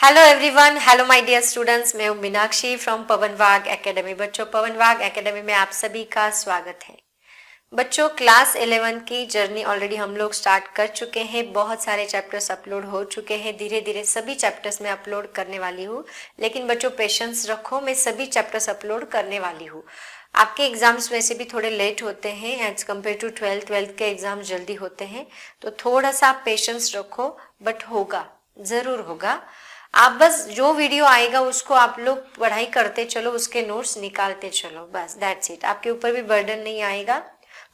Hello everyone, hello my dear students. मैं हूं Meenakshi from पवन वाग एकेडमी। बच्चों, पवन वाग एकेडमी में आप सभी का स्वागत है। बच्चों, क्लास 11 की जर्नी ऑलरेडी हम लोग स्टार्ट कर चुके हैं। बहुत सारे चैप्टर्स अपलोड हो चुके हैं। धीरे धीरे सभी चैप्टर्स में अपलोड करने वाली हूँ, लेकिन बच्चों पेशेंस रखो, मैं सभी चैप्टर्स अपलोड करने वाली हूँ। आपके एग्जाम्स वैसे भी थोड़े लेट होते हैं एज कम्पेयर टू 12th के एग्जाम जल्दी होते हैं, तो थोड़ा सा आप पेशेंस रखो, बट होगा, जरूर होगा। आप बस जो वीडियो आएगा उसको आप लोग पढ़ाई करते चलो, उसके नोट्स निकालते चलो, बस दैट्स इट। आपके ऊपर भी बर्डन नहीं आएगा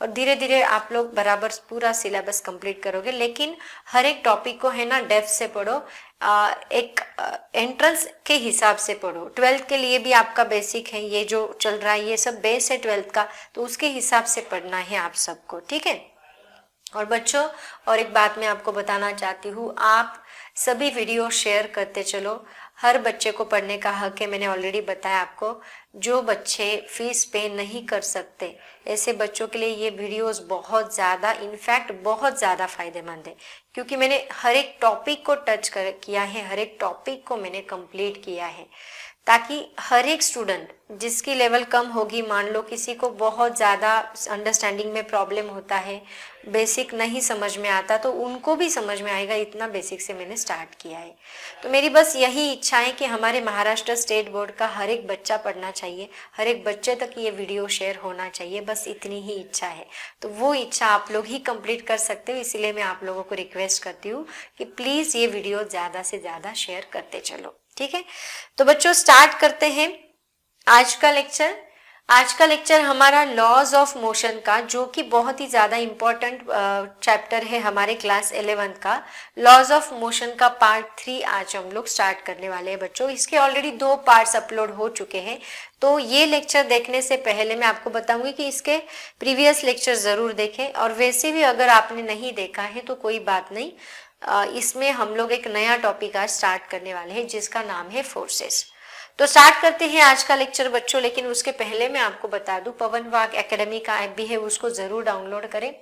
और धीरे धीरे आप लोग बराबर पूरा सिलेबस कंप्लीट करोगे। लेकिन हर एक टॉपिक को है ना डेप्थ से पढ़ो, एक एंट्रेंस के हिसाब से पढ़ो। 12th के लिए भी आपका बेसिक है, ये जो चल रहा है ये सब बेस है 12th का, तो उसके हिसाब से पढ़ना है आप सबको, ठीक है। और बच्चों, और एक बात मैं आपको बताना चाहती हूँ, आप सभी वीडियो शेयर करते चलो। हर बच्चे को पढ़ने का हक है, मैंने ऑलरेडी बताया आपको। जो बच्चे फीस पे नहीं कर सकते, ऐसे बच्चों के लिए ये वीडियोस बहुत ज़्यादा, इनफैक्ट बहुत ज़्यादा फायदेमंद है, क्योंकि मैंने हर एक टॉपिक को टच किया है, हर एक टॉपिक को मैंने कंप्लीट किया है, ताकि हर एक स्टूडेंट जिसकी लेवल कम होगी, मान लो किसी को बहुत ज़्यादा अंडरस्टैंडिंग में प्रॉब्लम होता है, बेसिक नहीं समझ में आता, तो उनको भी समझ में आएगा। इतना बेसिक से मैंने स्टार्ट किया है। तो मेरी बस यही इच्छा है कि हमारे महाराष्ट्र स्टेट बोर्ड का हर एक बच्चा पढ़ना चाहिए, हर एक बच्चे तक ये वीडियो शेयर होना चाहिए, बस इतनी ही इच्छा है। तो वो इच्छा आप लोग ही कंप्लीट कर सकते हो, इसीलिए मैं आप लोगों को रिक्वेस्ट करती हूँ कि प्लीज़ ये वीडियो ज़्यादा से ज़्यादा शेयर करते चलो, ठीक है। तो बच्चों स्टार्ट करते हैं आज का लेक्चर। आज का लेक्चर हमारा लॉज ऑफ मोशन का, जो कि बहुत ही ज़्यादा इम्पोर्टेंट चैप्टर है हमारे क्लास 11 का। लॉज ऑफ मोशन का पार्ट 3 आज हम लोग स्टार्ट करने वाले हैं बच्चों। इसके ऑलरेडी 2 पार्ट्स अपलोड हो चुके हैं, तो ये लेक्चर देखने से पहले मैं आपको बताऊंगी कि इसके प्रीवियस लेक्चर ज़रूर देखें। और वैसे भी अगर आपने नहीं देखा है तो कोई बात नहीं, इसमें हम लोग एक नया टॉपिक आज स्टार्ट करने वाले हैं जिसका नाम है फोर्सेस। तो स्टार्ट करते हैं आज का लेक्चर बच्चों, लेकिन उसके पहले मैं आपको बता दूं, पवन वाग एकेडमी का ऐप भी है, उसको जरूर डाउनलोड करें।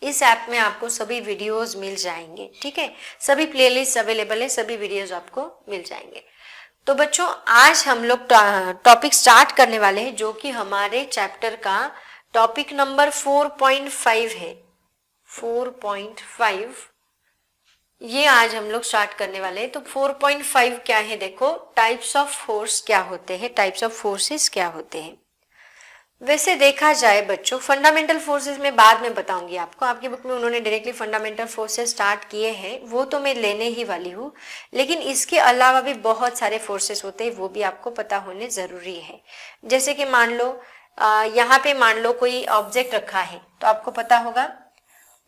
इस ऐप में आपको सभी वीडियोस मिल जाएंगे, ठीक है। सभी प्लेलिस्ट अवेलेबल है, सभी वीडियोस आपको मिल जाएंगे। तो बच्चों आज हम लोग टॉपिक स्टार्ट करने वाले हैं, जो कि हमारे चैप्टर का टॉपिक नंबर 4.5 है। 4.5 ये आज हम लोग स्टार्ट करने वाले हैं। तो 4.5 क्या है, देखो, टाइप्स ऑफ फोर्स क्या होते हैं, टाइप्स ऑफ फोर्सेस क्या होते हैं। वैसे देखा जाए बच्चों, फंडामेंटल फोर्सेस में बाद में बताऊंगी आपको, आपकी बुक में उन्होंने डायरेक्टली फंडामेंटल फोर्सेस स्टार्ट किए हैं, वो तो मैं लेने ही वाली हूँ। लेकिन इसके अलावा भी बहुत सारे फोर्सेस होते हैं, वो भी आपको पता होने जरूरी है। जैसे कि मान लो यहाँ पे मान लो कोई ऑब्जेक्ट रखा है, तो आपको पता होगा,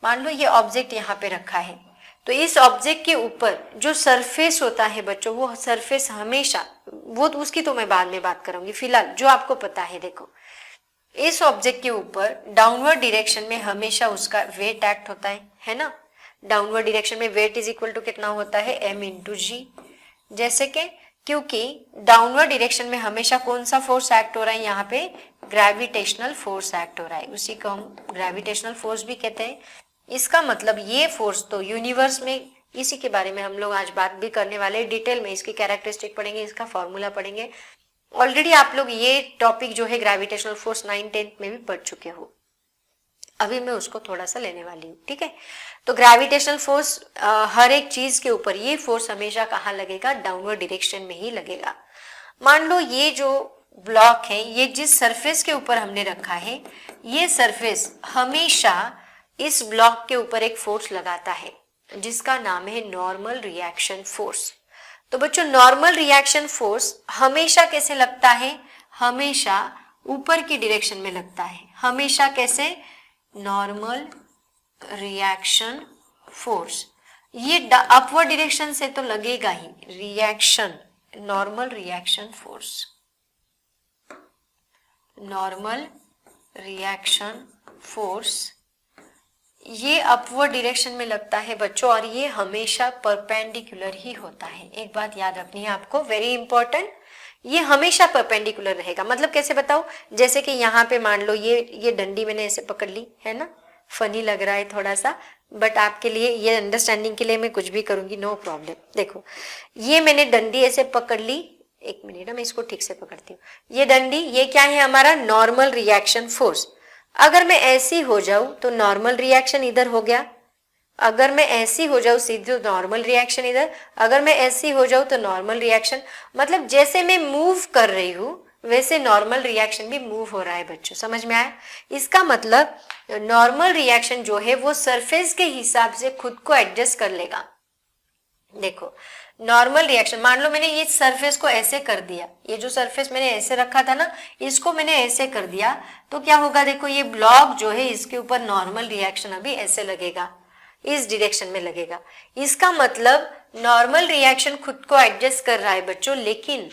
मान लो ये ऑब्जेक्ट यहाँ पे रखा है, तो इस ऑब्जेक्ट के ऊपर जो सरफेस होता है बच्चों, वो सरफेस हमेशा, वो तो उसकी तो मैं बाद में बात करूंगी, फिलहाल जो आपको पता है, देखो इस ऑब्जेक्ट के ऊपर डाउनवर्ड डायरेक्शन में हमेशा उसका वेट एक्ट होता है ना। डाउनवर्ड डायरेक्शन में वेट इज इक्वल टू कितना होता है, m/g। जैसे कि क्योंकि डाउनवर्ड डायरेक्शन में हमेशा कौन सा फोर्स एक्ट हो रहा है, यहाँ पे ग्रेविटेशनल फोर्स एक्ट हो रहा है, उसी को हम ग्रेविटेशनल फोर्स भी कहते हैं। इसका मतलब ये फोर्स तो यूनिवर्स में, इसी के बारे में हम लोग आज बात भी करने वाले हैं, डिटेल में इसकी कैरेक्टरिस्टिक पढ़ेंगे, इसका फॉर्मूला पढ़ेंगे। ऑलरेडी आप लोग ये टॉपिक जो है ग्रेविटेशनल फोर्स 9th-10th में भी पढ़ चुके हो, अभी मैं उसको थोड़ा सा लेने वाली हूँ, ठीक है। तो ग्रेविटेशनल फोर्स हर एक चीज के ऊपर, ये फोर्स हमेशा कहाँ लगेगा, डाउनवर्ड डायरेक्शन में ही लगेगा। मान लो ये जो ब्लॉक है, ये जिस सरफेस के ऊपर हमने रखा है, ये सरफेस हमेशा इस ब्लॉक के ऊपर एक फोर्स लगाता है, जिसका नाम है नॉर्मल रिएक्शन फोर्स। तो बच्चों नॉर्मल रिएक्शन फोर्स हमेशा कैसे लगता है, हमेशा ऊपर की डायरेक्शन में लगता है। हमेशा कैसे, नॉर्मल रिएक्शन फोर्स, ये अपवर्ड डायरेक्शन से तो लगेगा ही, reaction, normal reaction force, normal reaction force ये अपवर्ड डायरेक्शन में लगता है बच्चों, और ये हमेशा परपेंडिकुलर ही होता है। एक बात याद रखनी है आपको, वेरी इंपॉर्टेंट, ये हमेशा परपेंडिकुलर रहेगा। मतलब कैसे बताओ, जैसे कि यहाँ पे मान लो ये डंडी मैंने ऐसे पकड़ ली है ना, फनी लग रहा है थोड़ा सा, बट आपके लिए ये अंडरस्टैंडिंग के लिए मैं कुछ भी करूंगी, नो प्रॉब्लम। देखो ये मैंने डंडी ऐसे पकड़ ली, एक मिनट मैं इसको ठीक से पकड़ती हूँ। ये डंडी, ये क्या है हमारा नॉर्मल रिएक्शन फोर्स। अगर मैं ऐसी हो जाऊं तो नॉर्मल रिएक्शन इधर हो गया, अगर मैं ऐसी हो जाऊं सीधे तो नॉर्मल रिएक्शन इधर, अगर मैं ऐसी हो जाऊं तो नॉर्मल रिएक्शन, मतलब जैसे मैं मूव कर रही हूं वैसे नॉर्मल रिएक्शन भी मूव हो रहा है बच्चों, समझ में आया? इसका मतलब नॉर्मल रिएक्शन जो है वो सरफेस के हिसाब से खुद को एडजस्ट कर लेगा। देखो नॉर्मल रिएक्शन, मान लो मैंने ये सरफेस को ऐसे कर दिया, ये जो सरफेस मैंने ऐसे रखा था ना, इसको मैंने ऐसे कर दिया, तो क्या होगा? देखो ये ब्लॉक जो है इसके ऊपर नॉर्मल रिएक्शन अभी ऐसे लगेगा, इस डायरेक्शन में लगेगा। इसका मतलब नॉर्मल रिएक्शन खुद को एडजस्ट कर रहा है बच्चों, लेकिन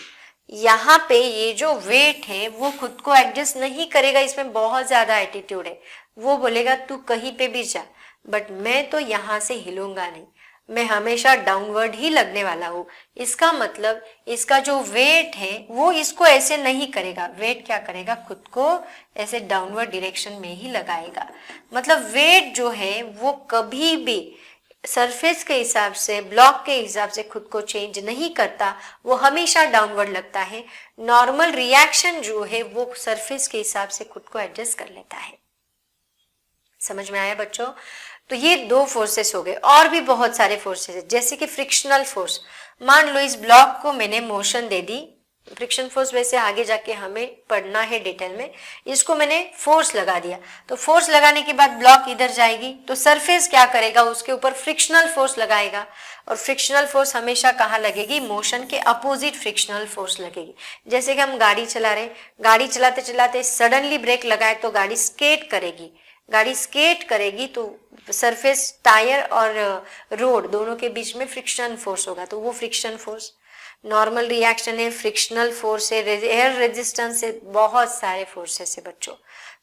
यहाँ पे ये जो वेट है वो खुद को एडजस्ट नहीं करेगा, इसमें बहुत ज्यादा एटीट्यूड है। वो बोलेगा तू कहीं पे भी जा, बट मैं तो यहाँ से हिलूंगा नहीं, मैं हमेशा डाउनवर्ड ही लगने वाला हूँ। इसका मतलब इसका जो वेट है वो इसको ऐसे नहीं करेगा, वेट क्या करेगा? खुद को ऐसे डाउनवर्ड डायरेक्शन में ही लगाएगा। मतलब वेट जो है वो कभी भी सरफेस के हिसाब से, ब्लॉक के हिसाब से खुद को चेंज नहीं करता, वो हमेशा डाउनवर्ड लगता है। नॉर्मल रिएक्शन जो है वो सरफेस के हिसाब से खुद को एडजस्ट कर लेता है। समझ में आया बच्चों? तो ये दो फोर्सेस हो गए, और भी बहुत सारे फोर्सेस है, जैसे कि फ्रिक्शनल फोर्स। मान लो इस ब्लॉक को मैंने मोशन दे दी, फ्रिक्शन फोर्स वैसे आगे जाके हमें पढ़ना है डिटेल में, इसको मैंने फोर्स लगा दिया, तो फोर्स लगाने के बाद ब्लॉक इधर जाएगी, तो सरफेस क्या करेगा? उसके ऊपर फ्रिक्शनल फोर्स लगाएगा, और फ्रिक्शनल फोर्स हमेशा कहाँ लगेगी? मोशन के अपोजिट फ्रिक्शनल फोर्स लगेगी। जैसे कि हम गाड़ी चला रहे, गाड़ी चलाते चलाते सडनली ब्रेक लगाए तो गाड़ी स्केट करेगी, गाड़ी स्केट करेगी तो सरफेस, टायर और रोड दोनों के बीच में फ्रिक्शन फोर्स होगा, तो वो फ्रिक्शन फोर्स। नॉर्मल रिएक्शन है, फ्रिक्शनल फोर्स है, एयर रेजिस्टेंस है, बहुत सारे फोर्सेस है बच्चों।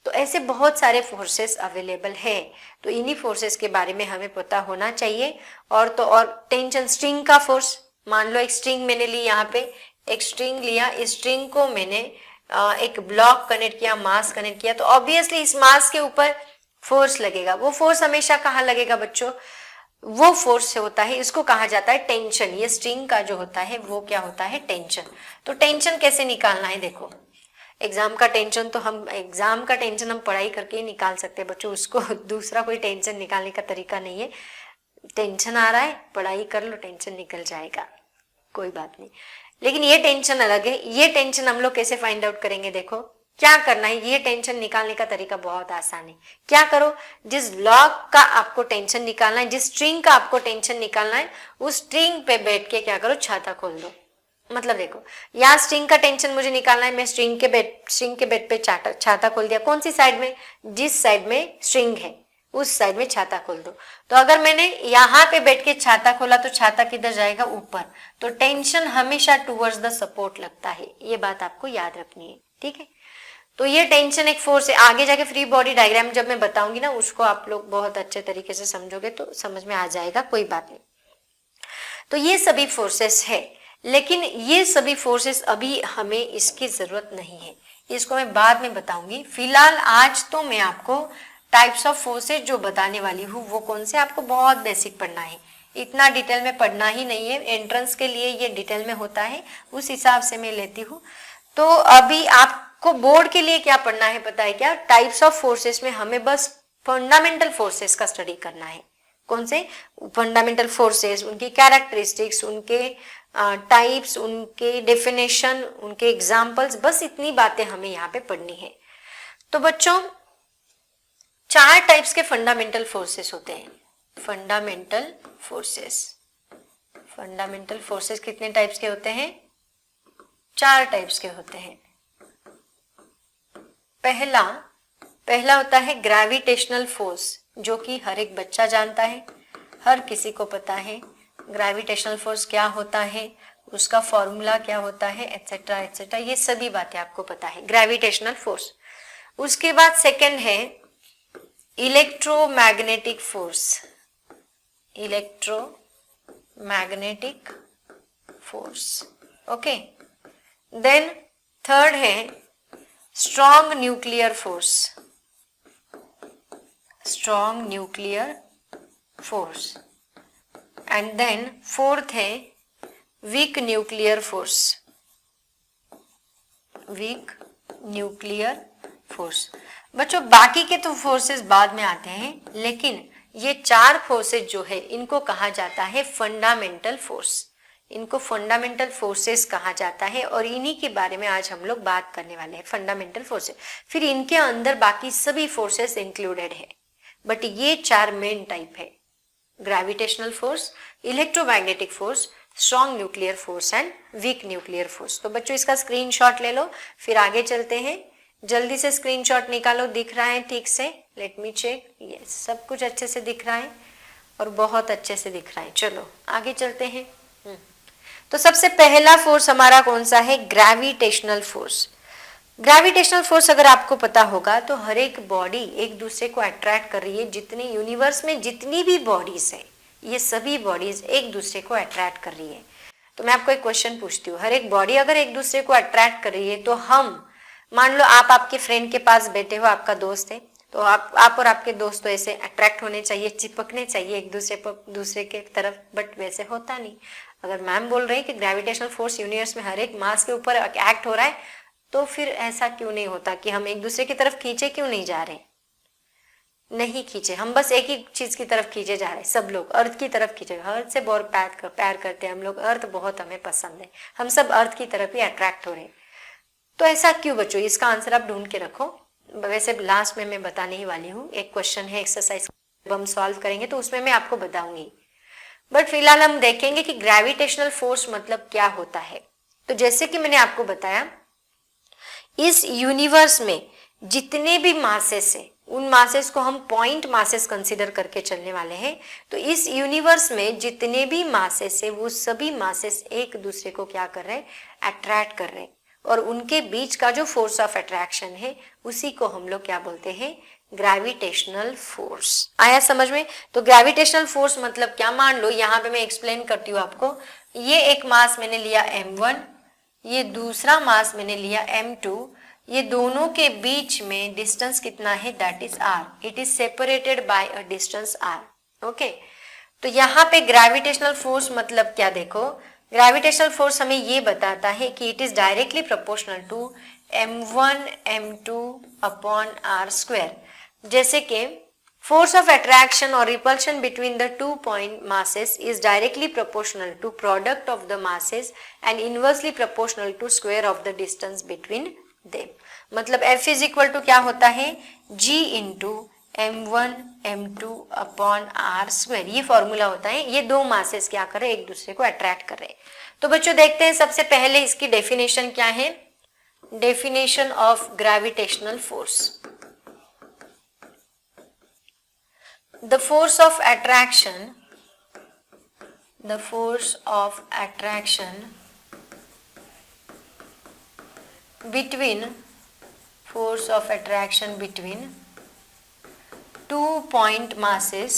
तो ऐसे बहुत सारे फोर्सेस अवेलेबल है, तो इन्हीं फोर्सेस के बारे में हमें पता होना चाहिए। और तो और टेंशन, स्ट्रिंग का फोर्स, मान लो एक स्ट्रिंग मैंने ली, यहाँ पे एक स्ट्रिंग लिया, इस स्ट्रिंग को मैंने एक ब्लॉक कनेक्ट किया, मास कनेक्ट किया, तो ऑब्वियसली इस मास के ऊपर फोर्स लगेगा। वो फोर्स हमेशा कहाँ लगेगा बच्चों? वो फोर्स होता है, इसको कहा जाता है टेंशन। ये स्ट्रिंग का जो होता है वो क्या होता है? टेंशन। तो टेंशन कैसे निकालना है? देखो एग्जाम का टेंशन तो हम पढ़ाई करके ही निकाल सकते हैं बच्चों, उसको दूसरा कोई टेंशन निकालने का तरीका नहीं है। टेंशन आ रहा है, पढ़ाई कर लो, टेंशन निकल जाएगा, कोई बात नहीं। लेकिन ये टेंशन अलग है, ये टेंशन हम लोग कैसे फाइंड आउट करेंगे? देखो क्या करना है, ये टेंशन निकालने का तरीका बहुत आसान है। क्या करो, जिस ब्लॉक का आपको टेंशन निकालना है, जिस स्ट्रिंग का आपको टेंशन निकालना है, उस स्ट्रिंग पे बैठ के क्या करो, छाता खोल दो। मतलब देखो यहाँ स्ट्रिंग का टेंशन मुझे निकालना है, मैं स्ट्रिंग के बेड पे छाता खोल दिया। कौन सी साइड में? जिस साइड में स्ट्रिंग है उस साइड में छाता खोल दो। तो अगर मैंने यहाँ पे बैठ के छाता खोला तो छाता किधर जाएगा? ऊपर। तो टेंशन हमेशा टूवर्ड्स द सपोर्ट लगता है, ये बात आपको याद रखनी है, ठीक है? तो ये टेंशन एक फोर्स है। आगे जाके फ्री बॉडी डायग्राम जब मैं बताऊंगी ना, उसको आप लोग बहुत अच्छे तरीके से समझोगे तो समझ में आ जाएगा, कोई बात नहीं। तो ये सभी फोर्सेस है, लेकिन ये सभी फोर्सेस अभी हमें इसकी जरूरत नहीं है, इसको मैं बाद में बताऊंगी। फिलहाल आज तो मैं आपको टाइप्स ऑफ फोर्सेस जो बताने वाली हूँ वो कौन से, आपको बहुत बेसिक पढ़ना है, इतना डिटेल में पढ़ना ही नहीं है। एंट्रेंस के लिए ये डिटेल में होता है, उस हिसाब से मैं लेती हूँ। तो अभी आपको बोर्ड के लिए क्या पढ़ना है पता है क्या? टाइप्स ऑफ फोर्सेस में हमें बस फंडामेंटल फोर्सेस का स्टडी करना है। कौन से? फंडामेंटल फोर्सेस, उनकी कैरेक्टरिस्टिक्स, उनके टाइप्स, उनके डेफिनेशन, उनके एग्जाम्पल्स, बस इतनी बातें हमें यहाँ पे पढ़नी है। तो बच्चों 4 टाइप्स के फंडामेंटल फोर्सेस होते हैं। फंडामेंटल फोर्सेस कितने टाइप्स के होते हैं? 4 टाइप्स के होते हैं। पहला होता है ग्रेविटेशनल फोर्स, जो कि हर एक बच्चा जानता है, हर किसी को पता है ग्रेविटेशनल फोर्स क्या होता है, उसका फॉर्मूला क्या होता है, एटसेट्रा एटसेट्रा, ये सभी बातें आपको पता है, ग्रेविटेशनल फोर्स। उसके बाद सेकंड है electromagnetic force, okay. Then third है strong nuclear force, strong nuclear force, and then fourth है weak nuclear force, weak nuclear force. बच्चों बाकी के तो फोर्सेस बाद में आते हैं, लेकिन ये चार फोर्सेस जो है इनको कहा जाता है फंडामेंटल फोर्स, इनको फंडामेंटल फोर्सेस कहा जाता है, और इन्हीं के बारे में आज हम लोग बात करने वाले हैं, फंडामेंटल फोर्सेस। फिर इनके अंदर बाकी सभी फोर्सेस इंक्लूडेड है, बट ये चार मेन टाइप है, gravitational force, electromagnetic force, strong nuclear force and week nuclear force. तो बच्चों इसका स्क्रीनशॉट ले लो, फिर आगे चलते हैं। जल्दी से स्क्रीनशॉट निकालो, दिख रहा है ठीक से? लेट मी चेक, यस सब कुछ अच्छे से दिख रहा है और बहुत अच्छे से दिख रहा है। चलो आगे चलते हैं। तो सबसे पहला फोर्स हमारा कौन सा है? Gravitational force. ग्रेविटेशनल फोर्स अगर आपको पता होगा तो हर एक बॉडी एक दूसरे को अट्रैक्ट कर रही है, जितनी यूनिवर्स में जितनी भी बॉडीज है ये सभी बॉडीज एक दूसरे को अट्रैक्ट कर रही है। तो मैं आपको एक क्वेश्चन पूछती हूँ, हर एक बॉडी अगर एक दूसरे को अट्रैक्ट कर रही है तो हम, मान लो आप आपके फ्रेंड के पास बैठे हो, आपका दोस्त है, तो आप और आपके दोस्त तो ऐसे अट्रैक्ट होने चाहिए, चिपकने चाहिए एक दूसरे के तरफ, बट वैसे होता नहीं। अगर मैम बोल रही है कि ग्रेविटेशनल फोर्स यूनिवर्स में हर एक मास के ऊपर एक्ट हो रहा है, तो फिर ऐसा क्यों नहीं होता कि हम एक दूसरे की तरफ खींचे क्यों नहीं जा रहे? नहीं खींचे, हम बस एक ही चीज की तरफ खींचे जा रहे हैं, सब लोग अर्थ की तरफ खींचे, अर्थ से बहुत प्यार करते हैं हम लोग, अर्थ बहुत हमें पसंद है, हम सब अर्थ की तरफ ही अट्रैक्ट हो रहे हैं। तो ऐसा क्यों बच्चों? इसका आंसर आप ढूंढ के रखो, वैसे लास्ट में मैं बताने ही वाली हूँ। एक क्वेश्चन है एक्सरसाइज, जब हम सॉल्व करेंगे तो उसमें मैं आपको बताऊंगी, बट फिलहाल हम देखेंगे कि ग्रेविटेशनल फोर्स मतलब क्या होता है। तो जैसे कि मैंने आपको बताया, इस यूनिवर्स में जितने भी मासेस है उन मासेस को हम पॉइंट मासेस कंसीडर करके चलने वाले हैं। तो इस यूनिवर्स में जितने भी मासेस है वो सभी मासेस एक दूसरे को क्या कर रहे हैं? अट्रैक्ट कर रहे हैं, और उनके बीच का जो फोर्स ऑफ अट्रैक्शन है उसी को हम लोग क्या बोलते हैं? Gravitational force. आया समझ में? तो ग्रेविटेशनल फोर्स मतलब क्या? मान लो यहाँ पे मैं एक्सप्लेन करती हूँ आपको, ये एक मास मैंने लिया m1, ये दूसरा मास मैंने लिया m2, ये दोनों के बीच में डिस्टेंस कितना है? That is r, it is separated by a distance r। Okay, तो यहाँ पे ग्रेविटेशनल फोर्स मतलब क्या? देखो, ग्रेविटेशनल फोर्स हमें ये बताता है कि it is directly proportional to m1 m2 upon r square. जैसे कि force of attraction or repulsion between the two point masses is directly proportional to product of the masses and inversely proportional to square of the distance between them। मतलब F is equal to क्या होता है? G into m1 m2 upon r square, ये formula होता है। ये दो masses क्या कर रहे हैं? एक दूसरे को अट्रैक्ट कर रहे हैं। तो बच्चों देखते हैं सबसे पहले इसकी डेफिनेशन क्या है। Definition of gravitational force, the force of attraction between two point masses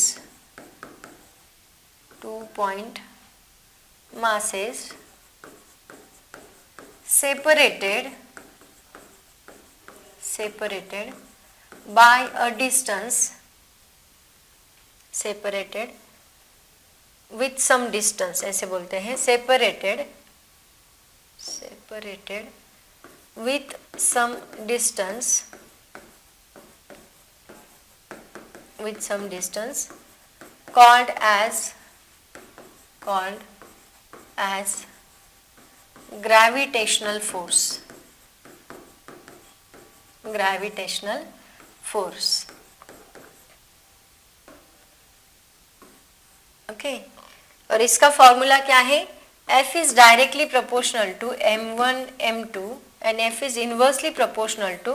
separated by a distance, separated with some distance, ऐसे बोलते हैं, separated with some distance called as gravitational force। Okay, और इसका फॉर्मूला क्या है? F is directly proportional to m1 m2 and F is inversely proportional to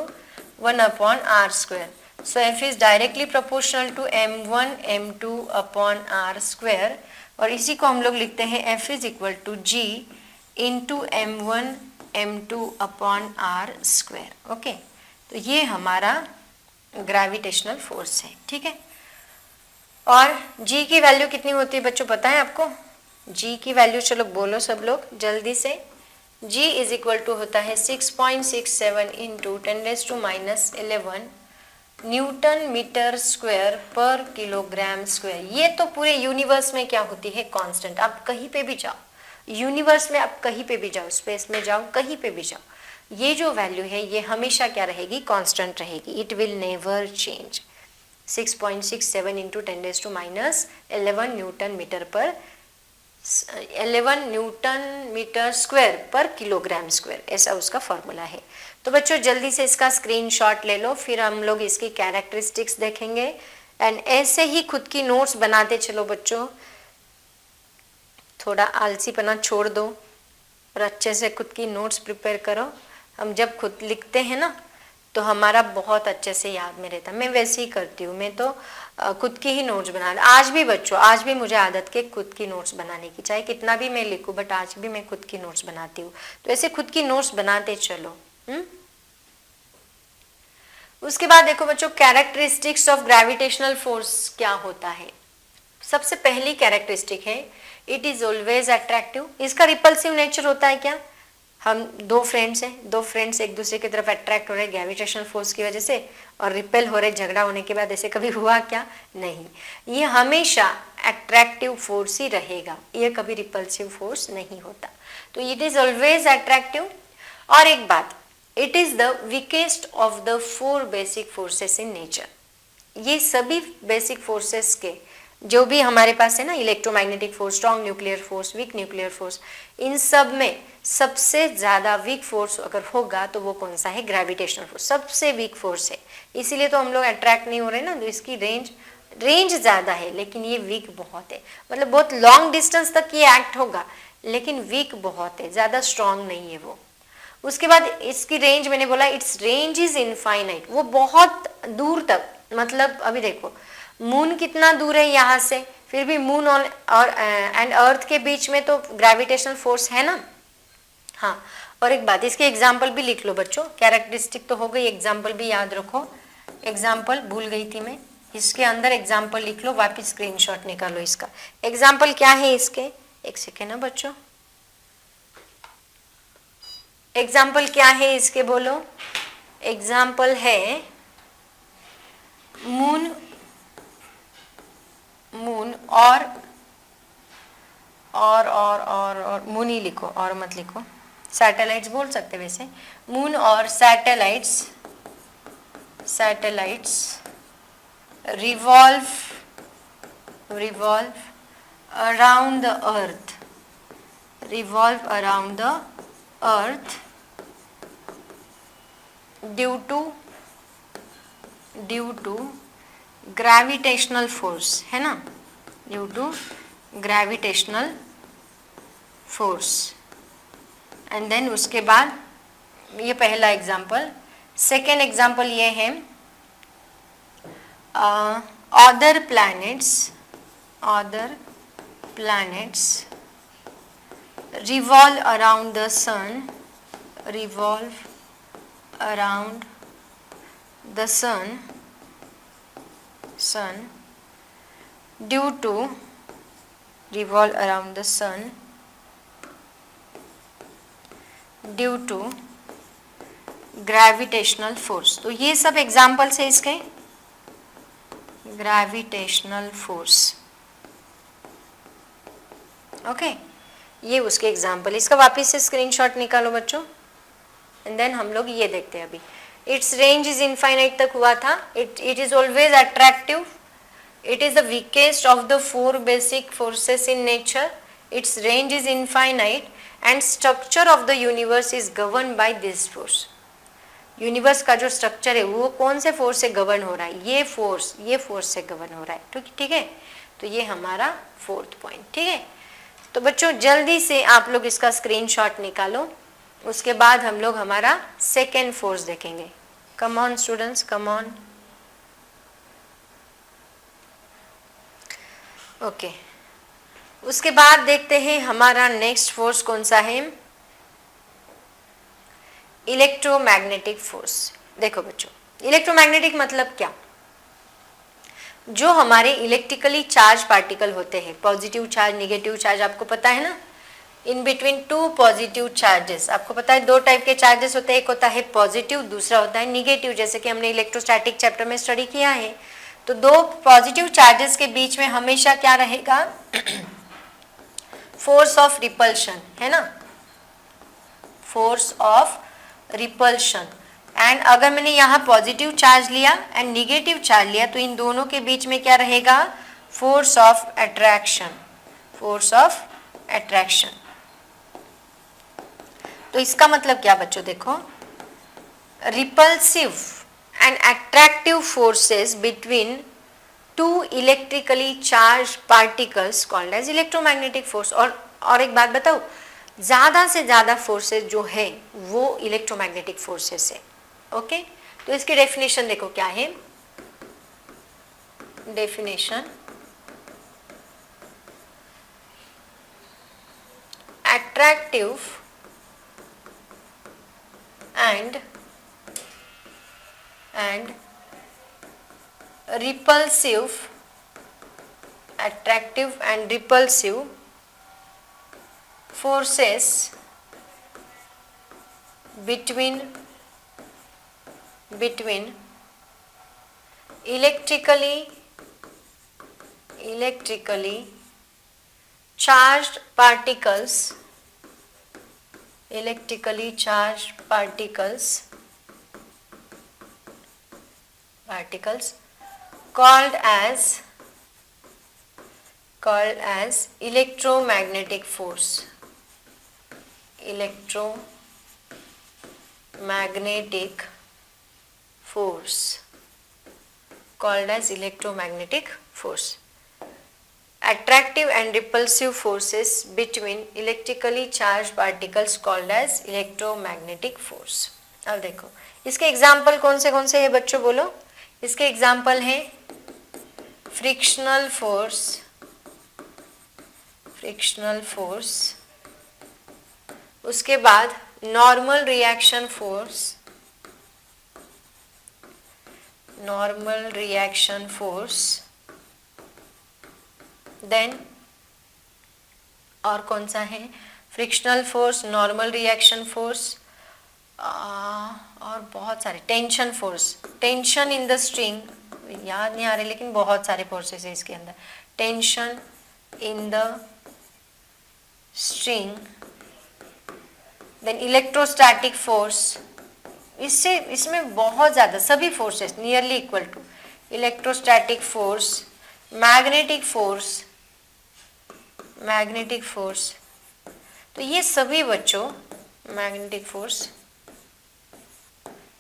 1 upon r square। So F is directly proportional to m1 m2 upon r square, और इसी को हम लोग लिखते हैं F is equal to G into m1 m2 upon r square। Okay, तो ये हमारा ग्रेविटेशनल फोर्स है, ठीक है। और G की वैल्यू कितनी होती है बच्चों, पता है आपको? G की वैल्यू चलो बोलो सब लोग जल्दी से। G इज इक्वल टू होता है 6.67 इंटू 10⁻⁻11 न्यूटन मीटर स्क्वायर पर किलोग्राम स्क्वायर। ये तो पूरे यूनिवर्स में क्या होती है, कांस्टेंट। आप कहीं पे भी जाओ यूनिवर्स में, आप कहीं पे भी जाओ, स्पेस में जाओ, कहीं पे भी जाओ, ये जो वैल्यू है ये हमेशा क्या रहेगी, कांस्टेंट रहेगी। It will never change. 6.67 into 10⁻11 newton metre पर 11 न्यूटन मीटर स्क्वायर पर किलोग्राम स्क्वायर, ऐसा उसका फॉर्मूला है। तो बच्चों जल्दी से इसका स्क्रीनशॉट ले लो, फिर हम लोग इसकी कैरेक्टरिस्टिक्स देखेंगे। एंड ऐसे ही खुद की नोट्स बनाते चलो बच्चों, थोड़ा आलसीपना छोड़ दो और अच्छे से खुद की नोट्स प्रिपेयर करो। हम जब खुद लिखते हैं ना तो हमारा बहुत अच्छे से याद में रहता। मैं वैसे ही करती हूँ, मैं तो खुद की ही नोट्स बना, आज भी बच्चों, आज भी मुझे आदत के खुद की नोट्स बनाने की, चाहे कितना भी मैं लिखूँ, बट आज भी मैं खुद की नोट्स बनाती हूँ। तो ऐसे खुद की नोट्स बनाते चलो। उसके बाद देखो बच्चों, कैरेक्टरिस्टिक्स ऑफ ग्रेविटेशनल फोर्स क्या होता है। सबसे पहली कैरेक्टरिस्टिक है इट इज ऑलवेज अट्रैक्टिव। इसका रिपल्सिव नेचर होता है क्या, हम दो फ्रेंड्स हैं, दो फ्रेंड्स एक दूसरे की तरफ अट्रैक्ट हो रहे हैं ग्रेविटेशनल फोर्स की वजह से, और रिपेल हो रहे, झगड़ा होने के बाद ऐसे कभी हुआ क्या, नहीं। ये हमेशा अट्रैक्टिव फोर्स ही रहेगा, ये कभी रिपल्सिव फोर्स नहीं होता। तो इट इज ऑलवेज अट्रैक्टिव। और एक बात, it is the weakest of the 4 basic forces in nature. ये सभी बेसिक फोर्सेस के जो भी हमारे पास है ना, electromagnetic force, strong nuclear force, weak nuclear force, इन सब में सबसे ज्यादा वीक फोर्स अगर होगा तो वो कौन सा है, ग्रेविटेशनल फोर्स सबसे वीक फोर्स है। इसीलिए तो हम लोग अट्रैक्ट नहीं हो रहे ना, तो इसकी रेंज ज्यादा है लेकिन ये वीक बहुत है। मतलब बहुत लॉन्ग डिस्टेंस तक ये एक्ट होगा लेकिन वीक बहुत है, ज्यादा स्ट्रॉन्ग नहीं है वो। उसके बाद इसकी रेंज, मैंने बोला इट्स रेंज इज इनफाइनाइट, वो बहुत दूर तक, मतलब अभी देखो मून कितना दूर है यहाँ से, फिर भी मून और एंड अर्थ के बीच में तो ग्रेविटेशनल फोर्स है ना। हाँ, और एक बात, इसके एग्जाम्पल भी लिख लो बच्चों, कैरेक्टरिस्टिक तो हो गई, एग्जाम्पल भी याद रखो। एग्जाम्पल भूल गई थी मैं, इसके अंदर एग्जाम्पल लिख लो, वापिस स्क्रीनशॉट निकालो इसका। एग्जाम्पल क्या है इसके, एक सेकेंड ना बच्चों, एग्जाम्पल क्या है इसके बोलो। एग्जाम्पल है मून और मून ही लिखो, और मत लिखो, सैटेलाइट्स बोल सकते वैसे। मून और satellites revolve around the earth due to gravitational force, है ना, due to gravitational force. And then उसके बाद ये पहला एग्जाम्पल। सेकेंड एग्जाम्पल ये है other planets revolve around the sun due to gravitational force. तो ये सब एग्जाम्पल्स है इसके, ग्रेविटेशनल फोर्स, ओके, ये उसके एग्जाम्पल। इसका वापस से स्क्रीनशॉट निकालो बच्चों, एंड देन हम लोग ये देखते हैं। अभी इट्स रेंज इज इनफाइनाइट तक हुआ था, it is always attractive, it is the weakest of the 4 basic forces in nature, it's range is infinite and structure of the universe is govern by this force. Universe का जो structure है वो कौन से force से govern हो रहा है, ये फोर्स से गवर्न हो रहा है। ठीक है, तो ये हमारा 4th पॉइंट। ठीक है, तो बच्चों जल्दी से आप लोग इसका स्क्रीनशॉट निकालो, उसके बाद हम लोग हमारा सेकेंड फोर्स देखेंगे। Come on students, come on. Okay, उसके बाद देखते हैं हमारा नेक्स्ट फोर्स कौन सा है, इलेक्ट्रोमैग्नेटिक फोर्स। देखो बच्चों, इलेक्ट्रोमैग्नेटिक मतलब क्या, जो हमारे इलेक्ट्रिकली चार्ज पार्टिकल होते हैं, पॉजिटिव चार्ज, नेगेटिव चार्ज, आपको पता है ना, in between two positive charges. आपको पता है दो टाइप के चार्जेस होते हैं, एक होता है पॉजिटिव, दूसरा होता है निगेटिव, जैसे कि हमने इलेक्ट्रोस्टैटिक चैप्टर में स्टडी किया है। तो दो पॉजिटिव चार्जेस के बीच में हमेशा क्या रहेगा? फोर्स ऑफ रिपल्शन, है ना, फोर्स ऑफ रिपल्शन। एंड अगर मैंने यहाँ पॉजिटिव चार्ज लिया एंड निगेटिव चार्ज लिया तो इन दोनों के बीच में क्या रहेगा? Force of attraction, force of attraction. तो इसका मतलब क्या बच्चों? देखो, repulsive and attractive forces between two electrically charge particles called as electromagnetic force. और एक बात बताओ, ज़्यादा से ज़्यादा फोर्सेस जो है वो इलेक्ट्रोमैग्नेटिक फोर्सेस है। ओके, तो इसकी डेफिनेशन देखो क्या है। Definition, attractive and repulsive, attractive and repulsive forces between electrically charged particles, called as electromagnetic force, called as electromagnetic force. Attractive and repulsive forces between electrically charged particles called as electromagnetic force. अब देखो इसके example कौन से है बच्चों, बोलो। इसके example है फ्रिक्शनल फोर्स, उसके बाद नॉर्मल रिएक्शन फोर्स, देन और कौन सा है? Frictional force, normal reaction force, और बहुत सारे, tension force, tension in the string, याद नहीं आ रहे लेकिन बहुत सारे फोर्सेस है इसके अंदर। Tension in the string, then electrostatic force, इसमें बहुत ज़्यादा सभी forces nearly equal to electrostatic force, magnetic force. तो ये सभी बच्चों, मैग्नेटिक फोर्स,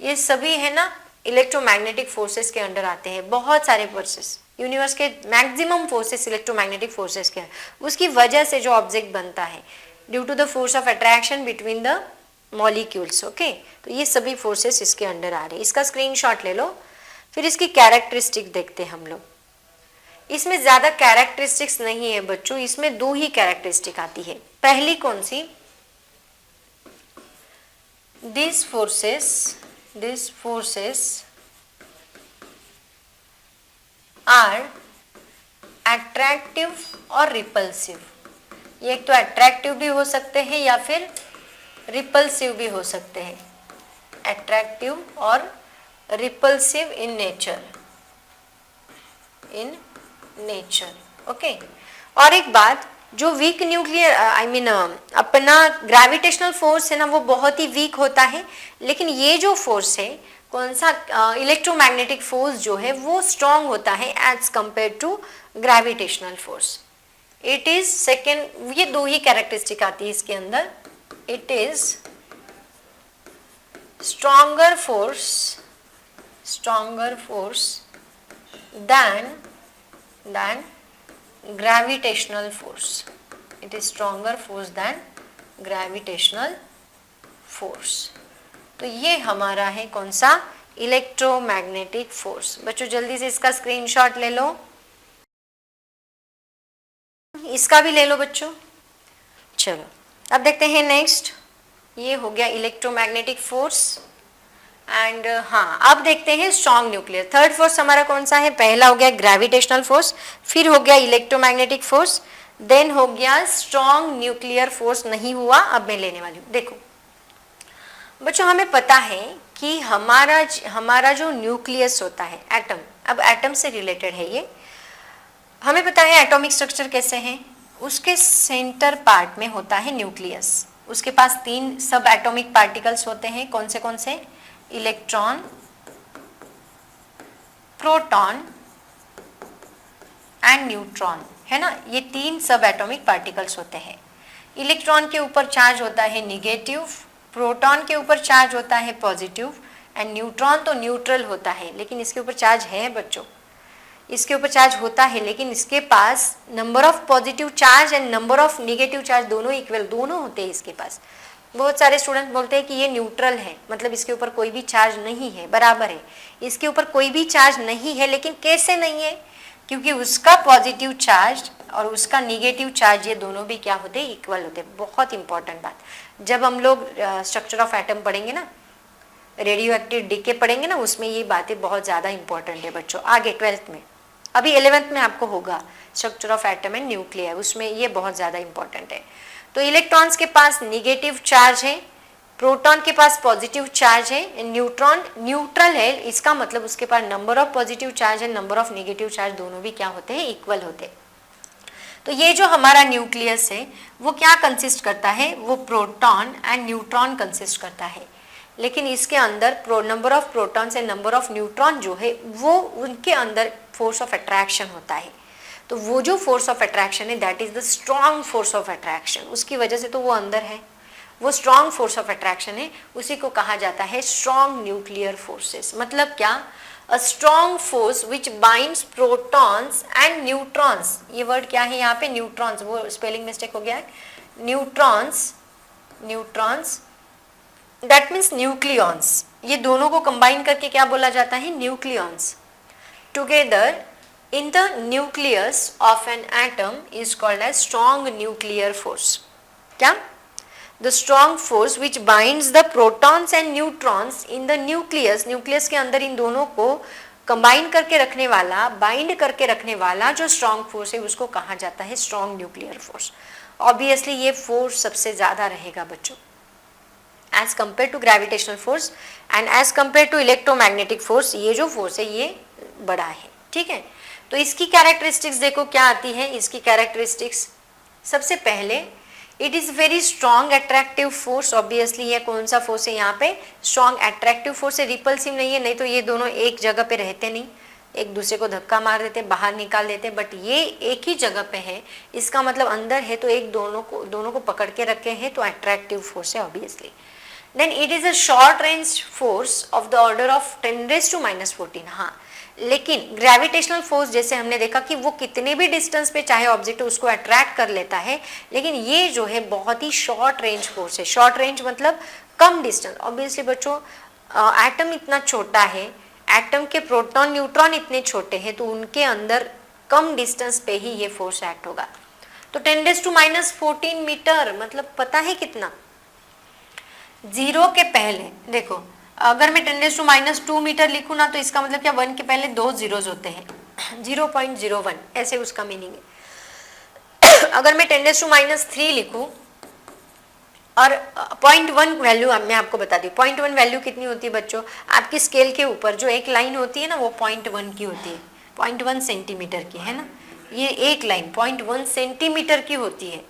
ये सभी है ना इलेक्ट्रोमैग्नेटिक फोर्सेस के अंडर आते हैं। बहुत सारे फोर्सेस, यूनिवर्स के मैक्सिमम फोर्सेस इलेक्ट्रोमैग्नेटिक फोर्सेस के हैं। उसकी वजह से जो ऑब्जेक्ट बनता है due to the force of attraction between the molecules. Okay, तो ये सभी फोर्सेस इसके अंडर आ रहे हैं। इसका स्क्रीनशॉट ले लो, फिर इसकी कैरेक्टरिस्टिक देखते हैं हम लोग। इसमें ज़्यादा कैरेक्टरिस्टिक्स नहीं है बच्चों, इसमें दो ही कैरेक्टरिस्टिक आती है। पहली कौन सी? दिस फोर्सेस आर अट्रैक्टिव और रिपल्सिव। ये एक तो अट्रैक्टिव भी हो सकते हैं या फिर रिपल्सिव भी हो सकते हैं। अट्रैक्टिव और रिपल्सिव इन नेचर। ओके, और एक बात, जो वीक न्यूक्लियर अपना ग्रेविटेशनल फोर्स है ना, वो बहुत ही वीक होता है, लेकिन ये जो फोर्स है, कौन सा? इलेक्ट्रोमैग्नेटिक फोर्स जो है वो स्ट्रॉन्ग होता है as compare to gravitational force. It is second, ये दो ही कैरेक्टरिस्टिक आती है इसके अंदर। It is stronger force than gravitational force. It is stronger force than gravitational force. तो ये हमारा है कौन सा? Electromagnetic force. बच्चों जल्दी से इसका स्क्रीनशॉट ले लो, इसका भी ले लो बच्चों। चलो अब देखते हैं नेक्स्ट। ये हो गया इलेक्ट्रोमैग्नेटिक फोर्स एंड हाँ, अब देखते हैं स्ट्रॉन्ग न्यूक्लियर। थर्ड फोर्स हमारा कौन सा है? पहला हो गया ग्रेविटेशनल फोर्स, फिर हो गया इलेक्ट्रोमैग्नेटिक फोर्स, देन हो गया स्ट्रॉन्ग न्यूक्लियर फोर्स, नहीं हुआ, अब मैं लेने वाली हूँ। देखो बच्चों, हमें पता है कि हमारा जो न्यूक्लियस होता है, एटम, अब एटम से रिलेटेड है ये, हमें पता है एटॉमिक स्ट्रक्चर कैसे है, उसके सेंटर पार्ट में होता है न्यूक्लियस, उसके पास 3 सब एटॉमिक पार्टिकल्स होते हैं, कौन से, इलेक्ट्रॉन, प्रोटॉन एंड न्यूट्रॉन, है ना, ये 3 सब एटॉमिक पार्टिकल्स होते हैं। इलेक्ट्रॉन के ऊपर चार्ज होता है निगेटिव, प्रोटॉन के ऊपर चार्ज होता है पॉजिटिव, एंड न्यूट्रॉन तो न्यूट्रल होता है, लेकिन इसके ऊपर चार्ज है बच्चों, इसके ऊपर चार्ज होता है, लेकिन इसके पास number of positive charge and number of negative charge दोनों इक्वल, दोनों होते हैं इसके पास। बहुत सारे स्टूडेंट बोलते हैं कि ये न्यूट्रल है, मतलब इसके ऊपर कोई भी चार्ज नहीं है, बराबर है, इसके ऊपर कोई भी चार्ज नहीं है, लेकिन कैसे नहीं है, क्योंकि उसका पॉजिटिव चार्ज और उसका निगेटिव चार्ज ये दोनों भी क्या होते हैं, इक्वल होते हैं। बहुत इंपॉर्टेंट बात, जब हम लोग स्ट्रक्चर ऑफ एटम पढ़ेंगे ना, रेडियो एक्टिव डीके पढ़ेंगे ना, उसमें ये बातें बहुत ज़्यादा इंपॉर्टेंट है बच्चों। आगे 12th में, अभी 11th में आपको होगा structure of atom and nuclear, उसमें ये बहुत ज़्यादा इंपॉर्टेंट है। तो इलेक्ट्रॉन्स के पास निगेटिव चार्ज है, प्रोटॉन के पास पॉजिटिव चार्ज है, न्यूट्रॉन न्यूट्रल है, इसका मतलब उसके पास नंबर ऑफ पॉजिटिव चार्ज है, नंबर ऑफ नेगेटिव चार्ज दोनों भी क्या होते हैं, इक्वल होते हैं। तो ये जो हमारा न्यूक्लियस है वो क्या कंसिस्ट करता है, वो प्रोटॉन एंड न्यूट्रॉन कंसिस्ट करता है, लेकिन इसके अंदर नंबर ऑफ प्रोटॉन से नंबर ऑफ न्यूट्रॉन जो है वो उनके अंदर फोर्स ऑफ अट्रैक्शन होता है। तो वो जो फोर्स ऑफ अट्रैक्शन है that is the strong force of attraction, उसकी वजह से तो वो अंदर है, वो स्ट्रॉन्ग फोर्स ऑफ अट्रैक्शन है, उसी को कहा जाता है स्ट्रॉन्ग न्यूक्लियर फोर्सेस। मतलब क्या, a strong force which binds protons and neutrons, ये वर्ड क्या है यहाँ पे, न्यूट्रॉन्स, वो स्पेलिंग मिस्टेक हो गया है, neutrons, neutrons that means nucleons, ये दोनों को कंबाइन करके क्या बोला जाता है, nucleons. Together in the nucleus of an atom is called as strong nuclear force. क्या, the strong force which binds the protons and neutrons in the nucleus, nucleus के अंदर इन दोनों को कंबाइन करके रखने वाला, बाइंड करके रखने वाला जो स्ट्रॉन्ग फोर्स है उसको कहा जाता है स्ट्रॉन्ग न्यूक्लियर फोर्स। ऑब्वियसली ये फोर्स सबसे ज्यादा रहेगा बच्चों as compare to gravitational force and as compare to electromagnetic force, ये जो फोर्स है ये बड़ा है, ठीक है। तो इसकी कैरेक्टरिस्टिक्स देखो क्या आती है, इसकी कैरेक्टरिस्टिक्स, सबसे पहले it is very strong attractive force. Obviously ये कौन सा फोर्स है यहाँ पे, स्ट्रॉन्ग अट्रैक्टिव फोर्स है, रिपल्सिव नहीं है, नहीं तो ये दोनों एक जगह पे रहते नहीं, एक दूसरे को धक्का मार देते, बाहर निकाल देते, बट ये एक ही जगह पे है, इसका मतलब अंदर है तो एक दोनों को पकड़ के रखे हैं, तो अट्रैक्टिव फोर्स है obviously. Then it is a short range force of the order of 10⁻⁻14। हाँ, लेकिन ग्रेविटेशनल फोर्स जैसे हमने देखा कि वो कितने भी डिस्टेंस पे चाहे ऑब्जेक्ट उसको अट्रैक्ट कर लेता है, लेकिन ये जो है बहुत ही शॉर्ट रेंज फोर्स है। शॉर्ट रेंज मतलब कम डिस्टेंस। ऑब्वियसली बच्चों एटम इतना छोटा है, एटम के प्रोटॉन न्यूट्रॉन इतने छोटे हैं, तो उनके अंदर कम डिस्टेंस पे ही ये फोर्स एक्ट होगा। तो 10⁻14 मीटर मतलब पता है कितना, जीरो के पहले देखो, अगर मैं 10⁻² मीटर लिखूँ ना तो इसका मतलब क्या, 1 के पहले 2 जीरोज होते हैं, 0.01 ऐसे उसका मीनिंग है। अगर मैं 10⁻³ लिखूँ और 0.1 वैल्यू मैं आपको बता दी, 0.1 वैल्यू कितनी होती है बच्चों, आपकी स्केल के ऊपर जो एक लाइन होती है ना वो 0.1 की होती है, 0.1 सेंटीमीटर की, है ना, ये एक लाइन 0.1 सेंटीमीटर की होती है।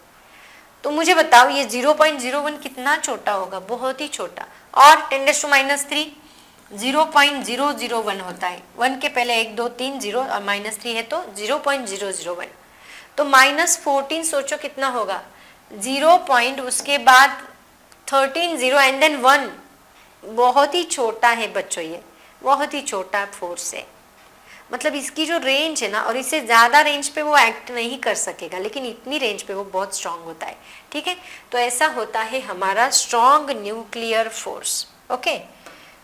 तो मुझे बताओ ये 0.01 कितना छोटा होगा, बहुत ही छोटा। और 10⁻³ 0.001 होता है, 1 के पहले 1 2 3 0 और -3 है तो 0.001। तो -14 सोचो कितना होगा, 0. उसके बाद 13 0 एंड देन 1, बहुत ही छोटा है बच्चों, ये बहुत ही छोटा फोर्स है। मतलब इसकी जो रेंज है ना, और इससे ज़्यादा रेंज पे वो एक्ट नहीं कर सकेगा, लेकिन इतनी रेंज पे वो बहुत स्ट्रांग होता है, ठीक है। तो ऐसा होता है हमारा स्ट्रॉन्ग न्यूक्लियर फोर्स, ओके।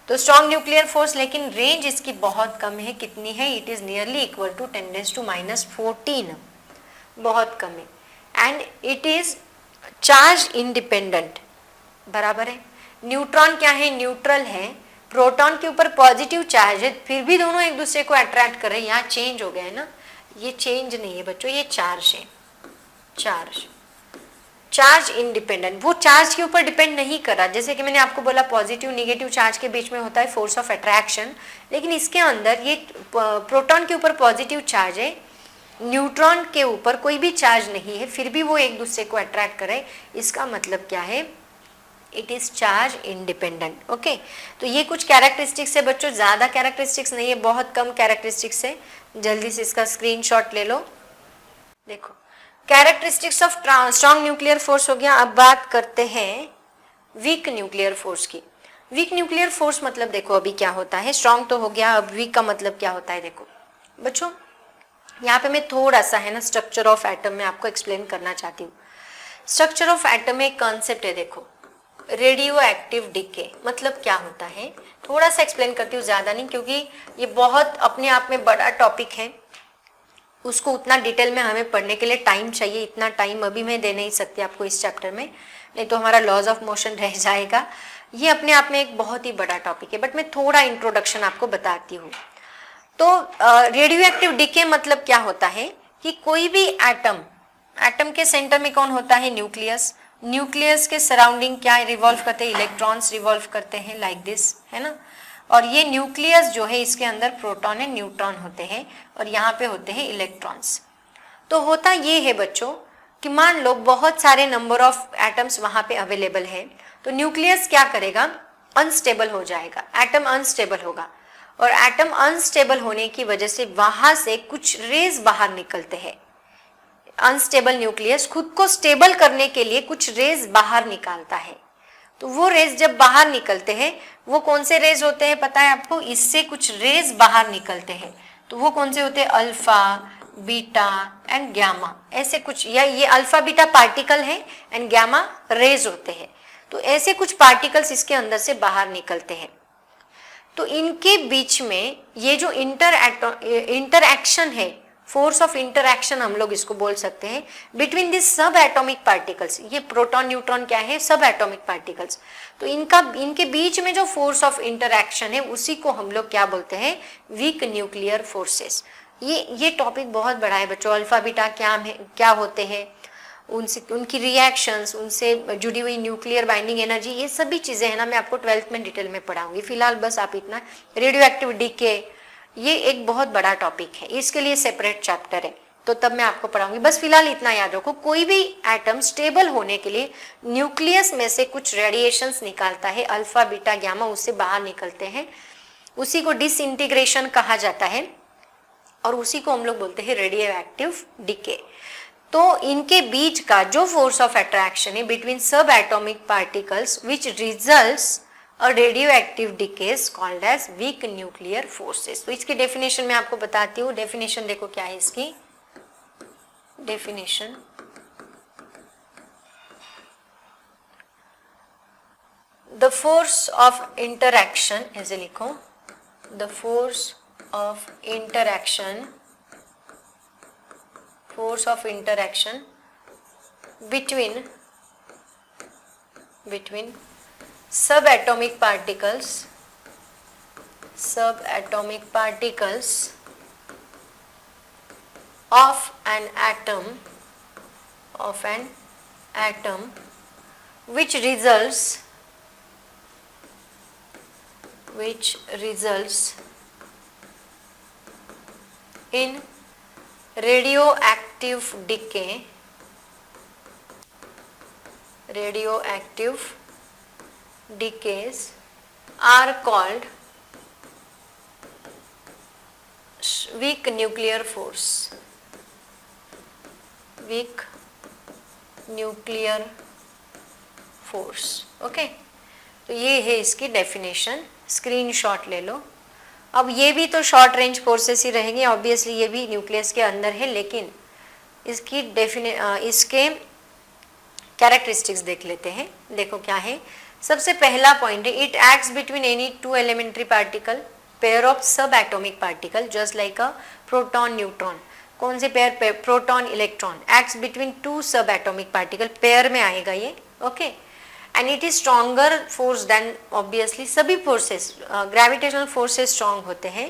तो स्ट्रॉन्ग न्यूक्लियर फोर्स, लेकिन रेंज इसकी बहुत कम है, कितनी है, it is nearly equal to 10⁻14, बहुत कम है। And it is charge independent, बराबर है। न्यूट्रॉन क्या है, न्यूट्रल है, प्रोटॉन के ऊपर पॉजिटिव चार्ज है, फिर भी दोनों एक दूसरे को अट्रैक्ट कर रहे हैं। यहाँ चेंज हो गया है ना, ये चेंज नहीं है बच्चों, ये चार्ज है, चार्ज इंडिपेंडेंट, वो चार्ज के ऊपर डिपेंड नहीं कर रहा। जैसे कि मैंने आपको बोला पॉजिटिव निगेटिव चार्ज के बीच में होता है फोर्स ऑफ अट्रैक्शन, लेकिन इसके अंदर ये प्रोटॉन के ऊपर पॉजिटिव चार्ज है, न्यूट्रॉन के ऊपर कोई भी चार्ज नहीं है, फिर भी वो एक दूसरे को अट्रैक्ट करे। इसका मतलब क्या है? It is charge independent. Okay, तो ये कुछ कैरेक्टरिस्टिक्स है बच्चों, ज़्यादा कैरेक्टरिस्टिक्स नहीं है, बहुत कम कैरेक्टरिस्टिक्स है। जल्दी से इसका स्क्रीनशॉट ले लो। देखो, characteristics of strong nuclear force हो गया। अब बात करते हैं वीक न्यूक्लियर फोर्स की। वीक न्यूक्लियर फोर्स मतलब देखो अभी क्या होता है, स्ट्रॉन्ग तो हो गया, अब वीक का मतलब क्या होता है। देखो बच्चों, यहाँ पे मैं थोड़ा सा है ना स्ट्रक्चर ऑफ एटम में आपको एक्सप्लेन करना चाहती हूँ। स्ट्रक्चर ऑफ एटम में एक कॉन्सेप्ट है, देखो रेडियो एक्टिव डिके मतलब क्या होता है, थोड़ा सा एक्सप्लेन करती हूँ, ज़्यादा नहीं, क्योंकि ये बहुत अपने आप में बड़ा टॉपिक है, उसको उतना डिटेल में हमें पढ़ने के लिए टाइम चाहिए। इतना टाइम अभी मैं दे नहीं सकती आपको इस चैप्टर में, नहीं तो हमारा लॉज ऑफ मोशन रह जाएगा। ये अपने आप में एक बहुत ही बड़ा टॉपिक है, बट मैं थोड़ा इंट्रोडक्शन आपको बताती हूँ। तो रेडियो एक्टिव डिके मतलब क्या होता है कि कोई भी एटम के सेंटर में कौन होता है? न्यूक्लियस। न्यूक्लियस के सराउंडिंग क्या रिवॉल्व करते हैं? इलेक्ट्रॉन्स रिवॉल्व करते हैं, लाइक दिस, है ना। और ये न्यूक्लियस जो है इसके अंदर प्रोटॉन एंड न्यूट्रॉन होते हैं और यहाँ पे होते हैं इलेक्ट्रॉन्स। तो होता ये है बच्चों कि मान लो बहुत सारे नंबर ऑफ एटम्स वहाँ पे अवेलेबल है, तो न्यूक्लियस क्या करेगा? अनस्टेबल हो जाएगा, एटम अनस्टेबल होगा, और एटम अनस्टेबल होने की वजह से वहां से कुछ रेज बाहर निकलते हैं। अनस्टेबल न्यूक्लियस खुद को स्टेबल करने के लिए कुछ रेज बाहर निकालता है। तो वो रेज जब बाहर निकलते हैं, वो कौन से रेज होते हैं पता है आपको? इससे कुछ रेज बाहर निकलते हैं, तो वो कौन से होते हैं? अल्फा, बीटा एंड गामा, ऐसे कुछ, या ये अल्फा बीटा पार्टिकल है एंड गामा रेज होते हैं। तो ऐसे कुछ पार्टिकल्स इसके अंदर से बाहर निकलते हैं। तो इनके बीच में ये जो इंटरएक्शन है, फोर्स ऑफ इंटरएक्शन हम लोग इसको बोल सकते हैं, बिटवीन दिस सब एटॉमिक पार्टिकल्स। ये प्रोटॉन न्यूट्रॉन क्या है? सब एटॉमिक पार्टिकल्स। तो इनके बीच में जो फोर्स ऑफ इंटरएक्शन है उसी को हम लोग क्या बोलते हैं? Week nuclear forces. ये टॉपिक बहुत बड़ा है बच्चों। अल्फा बीटा क्या होते हैं, उनसे उनकी रिएक्शंस, उनसे जुड़ी हुई न्यूक्लियर बाइंडिंग एनर्जी, ये सभी चीज़ें हैं ना, मैं आपको 12th में डिटेल में पढ़ाऊंगी। फिलहाल बस आप इतना, रेडियो एक्टिव डिके ये एक बहुत बड़ा टॉपिक है, इसके लिए सेपरेट चैप्टर है, तो तब मैं आपको पढ़ाऊंगी। बस फिलहाल इतना याद रखो, कोई भी एटम स्टेबल होने के लिए न्यूक्लियस में से कुछ रेडिएशंस निकालता है, अल्फा बीटा गामा उससे बाहर निकलते हैं, उसी को डिसइंटीग्रेशन कहा जाता है और उसी को हम लोग बोलते हैं रेडियो एक्टिव डिके। तो इनके बीच का जो फोर्स ऑफ अट्रैक्शन है between subatomic particles which results a radioactive decay is called as weak nuclear forces. तो इसकी डेफिनेशन मैं आपको बताती हूँ। डेफिनेशन देखो क्या है इसकी definition. The force of interaction, ऐसे लिखो, the force of interaction, force of interaction between subatomic particles of an atom which results in radioactive decays are called weak nuclear force. Okay, तो ये है इसकी डेफिनेशन, स्क्रीनशॉट ले लो। अब ये भी तो शॉर्ट रेंज फोर्सेस ही रहेंगे, ऑब्वियसली ये भी न्यूक्लियस के अंदर है, लेकिन इसके कैरेक्टरिस्टिक्स देख लेते हैं। देखो क्या है, सबसे पहला पॉइंट है, it acts between any two elementary particle, pair of subatomic particle just like a proton neutron. कौन से pair? Proton electron acts between two subatomic particle, pair में आएगा ये। Okay, and it is stronger force than, obviously सभी forces, gravitational forces strong होते हैं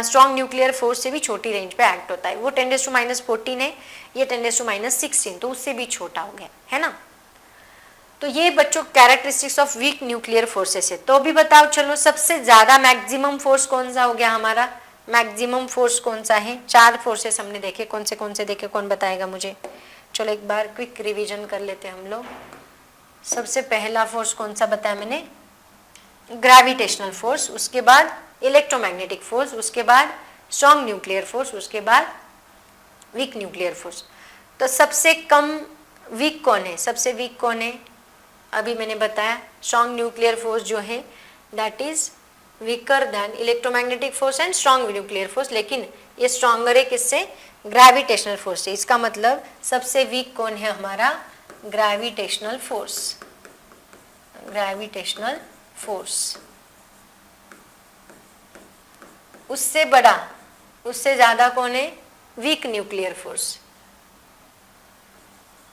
strong nuclear force से भी छोटी रेंज पे एक्ट होता है। वो 10⁻14 है, ये 10⁻16, तो उससे भी छोटा हो गया, है ना। तो ये बच्चों characteristics of week nuclear forces है। तो अभी बताओ चलो, सबसे ज्यादा मैक्सिमम फोर्स कौन सा हो गया हमारा, मैक्सिमम फोर्स कौन सा है। 4 फोर्सेस हमने देखे, कौन से देखे, कौन बताएगा मुझे। चलो एक बार क्विक रिवीजन कर लेते हैं हम लोग। सबसे पहला फोर्स कौन सा बताया मैंने, ग्रेविटेशनल फोर्स, उसके बाद इलेक्ट्रोमैग्नेटिक फोर्स, उसके बाद स्ट्रॉन्ग न्यूक्लियर फोर्स, उसके बाद वीक न्यूक्लियर फोर्स। तो सबसे कम वीक कौन है, सबसे वीक कौन है, अभी मैंने बताया स्ट्रॉन्ग न्यूक्लियर फोर्स जो है that is weaker then electromagnetic force and strong nuclear force, लेकिन ये स्ट्रॉन्गर है किससे, ग्रेविटेशनल फोर्स से। इसका मतलब सबसे वीक कौन है हमारा, ग्रेविटेशनल फोर्स, ग्रेविटेशनल फोर्स। उससे बड़ा, उससे ज्यादा कौन है, weak nuclear force,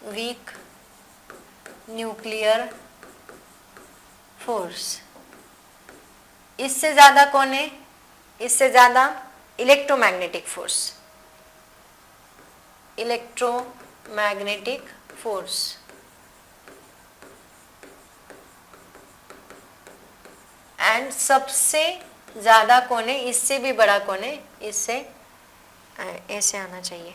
weak nuclear force. इससे ज्यादा कौन है, इससे ज्यादा electromagnetic force, electromagnetic force. And सबसे ज्यादा कौन है, इससे भी बड़ा कौन है, इससे ऐसे आना चाहिए,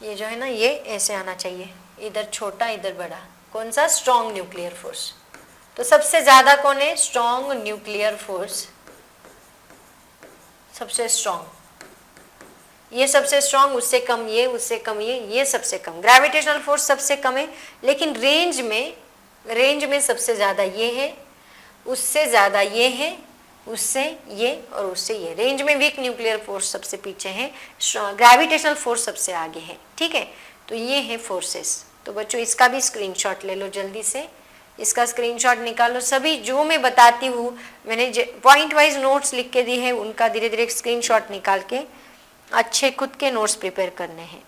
ये जो है ना ये ऐसे आना चाहिए, इधर छोटा इधर बड़ा, कौन सा, स्ट्रॉन्ग न्यूक्लियर फोर्स। तो सबसे ज्यादा कौन है, स्ट्रॉन्ग न्यूक्लियर फोर्स, सबसे स्ट्रॉन्ग, ये सबसे स्ट्रॉन्ग, उससे कम ये, उससे कम ये सबसे कम। ग्रेविटेशनल फोर्स सबसे कम है, लेकिन रेंज में सबसे ज्यादा ये है, उससे ज्यादा ये है, उससे ये और उससे ये। रेंज में वीक न्यूक्लियर फोर्स सबसे पीछे है, ग्रेविटेशनल फोर्स सबसे आगे है, ठीक है। तो ये है फोर्सेस। तो बच्चों इसका भी स्क्रीनशॉट ले लो जल्दी से, इसका स्क्रीनशॉट निकालो। सभी जो मैं बताती हूँ, मैंने पॉइंट वाइज नोट्स लिख के दी है, उनका धीरे धीरे स्क्रीनशॉट निकाल के अच्छे खुद के नोट्स प्रिपेयर करने हैं।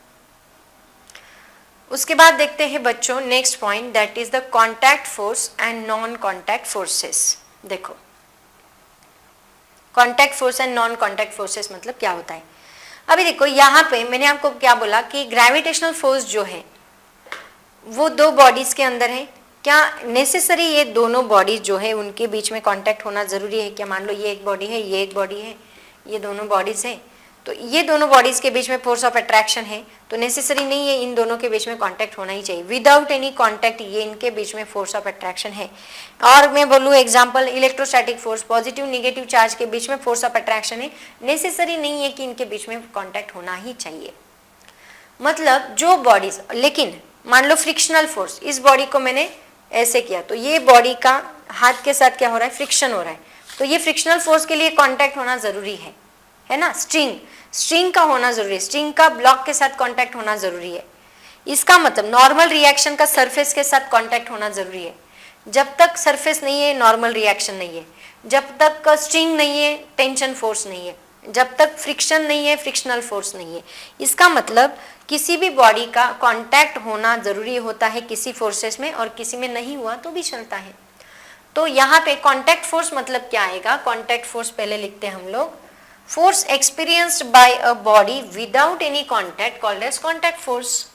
उसके बाद देखते हैं बच्चों next point, that is the contact force and non contact forces. देखो contact force and non contact forces मतलब क्या होता है। अभी देखो यहाँ पे मैंने आपको क्या बोला कि ग्रेविटेशनल फोर्स जो है वो 2 बॉडीज के अंदर है। क्या नेसेसरी ये दोनों बॉडीज जो है उनके बीच में कांटेक्ट होना जरूरी है क्या। मान लो ये एक बॉडी है, ये एक बॉडी है, ये दोनों बॉडीज है, तो ये दोनों बॉडीज के बीच में फोर्स ऑफ अट्रैक्शन है, तो नेसेसरी नहीं है इन दोनों के बीच में कांटेक्ट होना ही चाहिए। विदाउट एनी कांटेक्ट ये इनके बीच में फोर्स ऑफ अट्रैक्शन है। और मैं बोलूँ example electrostatic force, positive negative charge के बीच में फोर्स ऑफ अट्रैक्शन है, नेसेसरी नहीं है कि इनके बीच में कांटेक्ट होना ही चाहिए। मतलब जो बॉडीज, लेकिन मान लो फ्रिक्शनल फोर्स, इस बॉडी को मैंने ऐसे किया तो ये बॉडी का हाथ के साथ क्या हो रहा है, फ्रिक्शन हो रहा है, तो ये फ्रिक्शनल फोर्स के लिए कांटेक्ट होना जरूरी है ना। स्ट्रिंग का होना जरूरी है, स्ट्रिंग का ब्लॉक के साथ कांटेक्ट होना जरूरी है। इसका मतलब नॉर्मल रिएक्शन का सरफेस के साथ कांटेक्ट होना जरूरी है। जब तक सरफेस नहीं है नॉर्मल रिएक्शन नहीं है, जब तक स्ट्रिंग नहीं है टेंशन फोर्स नहीं है, जब तक फ्रिक्शन नहीं है फ्रिक्शनल फोर्स नहीं है। इसका मतलब किसी भी बॉडी का कांटेक्ट होना जरूरी होता है किसी फोर्सेस में, और किसी में नहीं हुआ तो भी चलता है। तो यहाँ पे कांटेक्ट फोर्स मतलब क्या आएगा, कांटेक्ट फोर्स पहले लिखते हैं हम लोग, force experienced by a body without any contact called as contact force.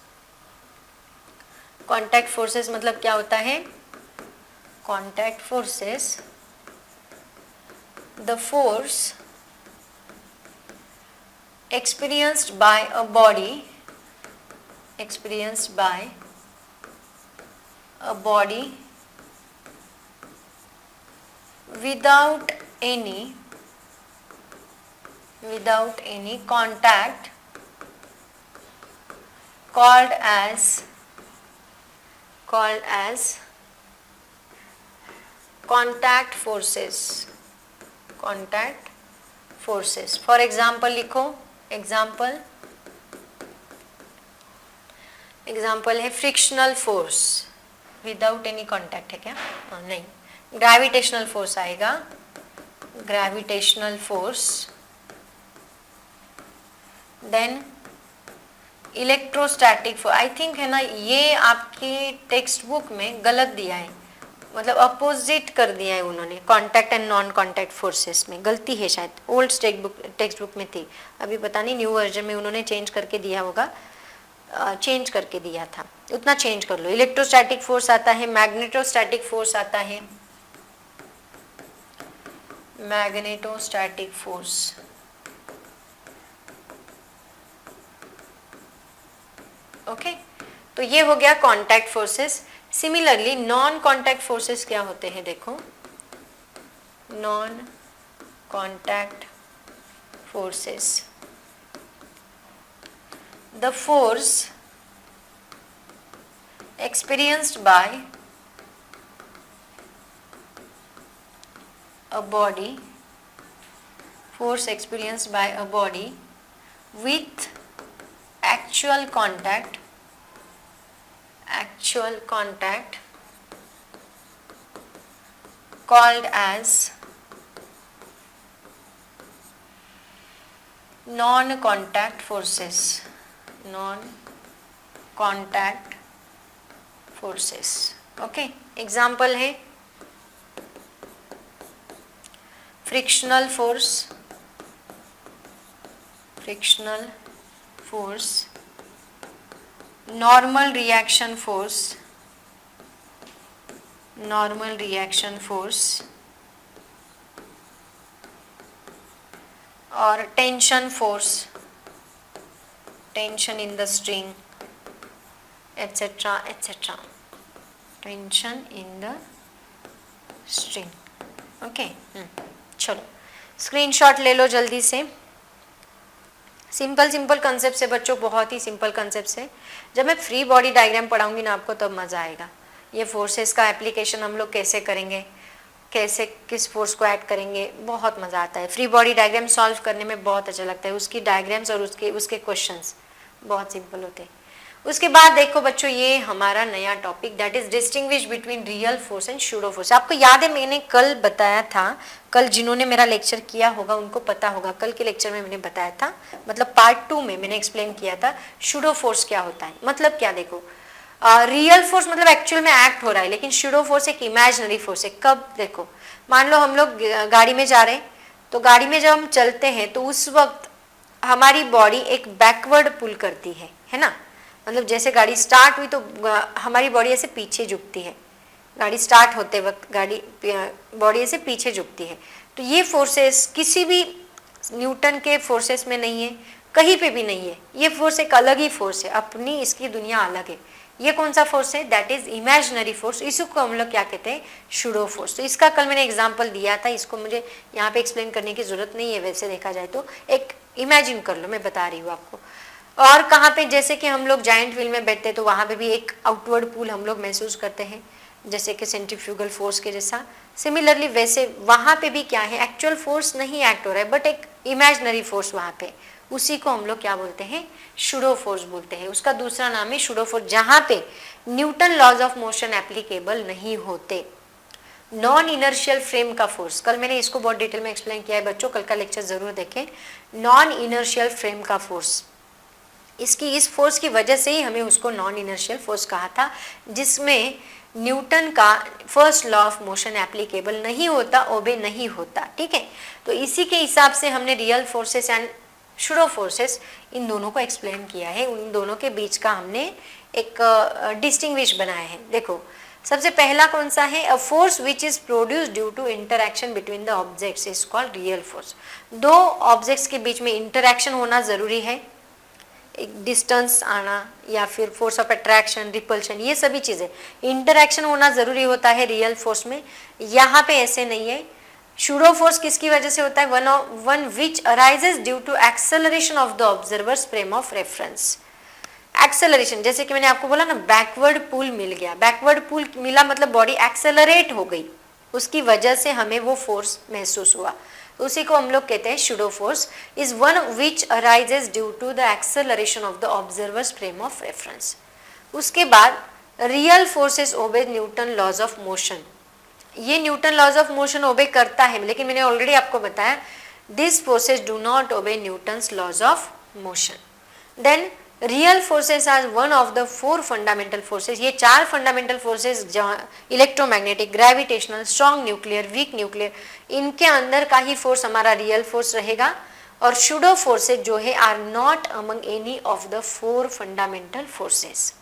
Contact forces मतलब क्या होता है, contact forces the force experienced by a body without any contact called as contact forces। For example लिखो, example है frictional force, without any contact है क्या? नहीं, gravitational force आएगा, gravitational force, then electrostatic force. I think है ना, ये आपकी टेक्स्ट बुक में गलत दिया है, मतलब अपोजिट कर दिया है उन्होंने, contact and non contact forces में गलती है शायद, ओल्ड टेक्स्ट बुक में थी, अभी पता नहीं न्यू वर्जन में उन्होंने चेंज करके दिया होगा, चेंज करके दिया था, उतना चेंज कर लो। इलेक्ट्रोस्टैटिक फोर्स आता है, मैग्नेटोस्टैटिक फोर्स आता है, मैग्नेटोस्टैटिक फोर्स, ओके तो ये हो गया contact forces. Similarly non contact forces क्या होते हैं, देखो, non contact forces, the force experienced by a body, force experienced by a body with actual contact called as non-contact forces, non-contact forces. Okay, example है frictional force, normal reaction force, और tension force, tension in the string, etcetera, tension in the string. Okay, चलो screenshot ले लो जल्दी से। Simple concept से बच्चों, बहुत ही सिंपल कंसेप्ट है। जब मैं फ्री बॉडी डायग्राम पढ़ाऊंगी ना आपको, तब मज़ा आएगा। ये फोर्सेस का एप्लीकेशन हम लोग कैसे करेंगे, कैसे किस फोर्स को ऐड करेंगे, बहुत मज़ा आता है। फ्री बॉडी डायग्राम सॉल्व करने में बहुत अच्छा लगता है, उसकी डायग्राम्स और उसके क्वेश्चंस बहुत सिंपल होते हैं। उसके बाद देखो बच्चों, ये हमारा नया topic, that is distinguish between real force and pseudo force. आपको याद है मैंने कल बताया था, कल जिन्होंने मेरा लेक्चर किया होगा उनको पता होगा, कल के लेक्चर में मैंने बताया था, मतलब पार्ट 2 में मैंने एक्सप्लेन किया था शूडो फोर्स क्या होता है। मतलब क्या, देखो रियल फोर्स मतलब एक्चुअल में एक्ट हो रहा है, लेकिन शूडो फोर्स एक इमेजिनरी फोर्स है। कब, देखो मान लो हम लोग गाड़ी में जा रहे हैं, तो गाड़ी में जब हम चलते हैं तो उस वक्त हमारी बॉडी एक बैकवर्ड पुल करती है ना, मतलब जैसे गाड़ी स्टार्ट हुई तो हमारी बॉडी ऐसे पीछे झुकती है, गाड़ी स्टार्ट होते वक्त बॉडी ऐसे पीछे झुकती है। तो ये फोर्सेस किसी भी न्यूटन के फोर्सेस में नहीं है, कहीं पे भी नहीं है। ये फोर्स एक अलग ही फोर्स है, अपनी इसकी दुनिया अलग है। ये कौन सा फोर्स है, दैट इज इमेजिनरी फोर्स। इसी को हम लोग क्या कहते हैं, शूडो फोर्स। तो इसका कल मैंने एग्जाम्पल दिया था, इसको मुझे यहाँ पे एक्सप्लेन करने की जरूरत नहीं है, वैसे देखा जाए तो एक इमेजिन कर लो, मैं बता रही हूँ आपको। और कहाँ पे, जैसे कि हम लोग जाइंट व्हील में बैठते हैं तो वहाँ पे भी एक आउटवर्ड पुल हम लोग महसूस करते हैं, जैसे कि सेंट्रीफ्यूगल फोर्स के जैसा। सिमिलरली वैसे वहाँ पे भी क्या है, एक्चुअल फोर्स नहीं एक्ट हो रहा है, बट एक इमेजिनरी फोर्स वहाँ पे, उसी को हम लोग क्या बोलते हैं, शूडो फोर्स बोलते हैं। उसका दूसरा नाम है शूडो फोर्स, जहाँ पे Newton laws of motion applicable नहीं होते। नॉन इनर्शियल फ्रेम का फोर्स, कल मैंने इसको बहुत डिटेल में एक्सप्लेन किया है बच्चों, कल का लेक्चर जरूर देखें। नॉन इनर्शियल फ्रेम का फोर्स, इस फोर्स की वजह से ही हमें उसको नॉन इनर्शियल फोर्स कहा था, जिसमें न्यूटन का first law of motion applicable नहीं होता, ओबे नहीं होता। ठीक है, तो इसी के हिसाब से हमने real forces and pseudo forces, इन दोनों को एक्सप्लेन किया है। उन दोनों के बीच का हमने एक डिस्टिंग्विश बनाया है। देखो सबसे पहला कौन सा है, a force which is produced due to interaction between the objects is called real force. दो ऑब्जेक्ट्स के बीच में इंटरैक्शन होना जरूरी है, एक डिस्टेंस आना या फिर फोर्स ऑफ अट्रैक्शन, रिपल्शन, ये सभी चीज़ें इंटरैक्शन होना ज़रूरी होता है रियल फोर्स में। यहाँ पे ऐसे नहीं है। शूडो फोर्स किसकी वजह से होता है, one which arises due to acceleration of the observer's frame of reference. Acceleration, जैसे कि मैंने आपको बोला ना, बैकवर्ड पुल मिल गया, बैकवर्ड पुल मिला मतलब बॉडी एक्सेलरेट हो गई, उसकी वजह से हमें वो फोर्स महसूस हुआ, उसी को हम लोग कहते हैं pseudo force. Is one which arises due to the acceleration of the observer's frame of reference. उसके बाद real forces obey Newton laws of motion. ये Newton laws of motion obey करता है, लेकिन मैंने ऑलरेडी आपको बताया this forces do not obey Newton's laws of motion. Then real forces are one of the 4 fundamental forces. ये 4 fundamental forces electromagnetic, gravitational, strong nuclear, weak nuclear, इनके अंदर का ही फोर्स हमारा रियल फोर्स रहेगा। और शूडो फोर्सेस जो है are not among any of the 4 fundamental forces.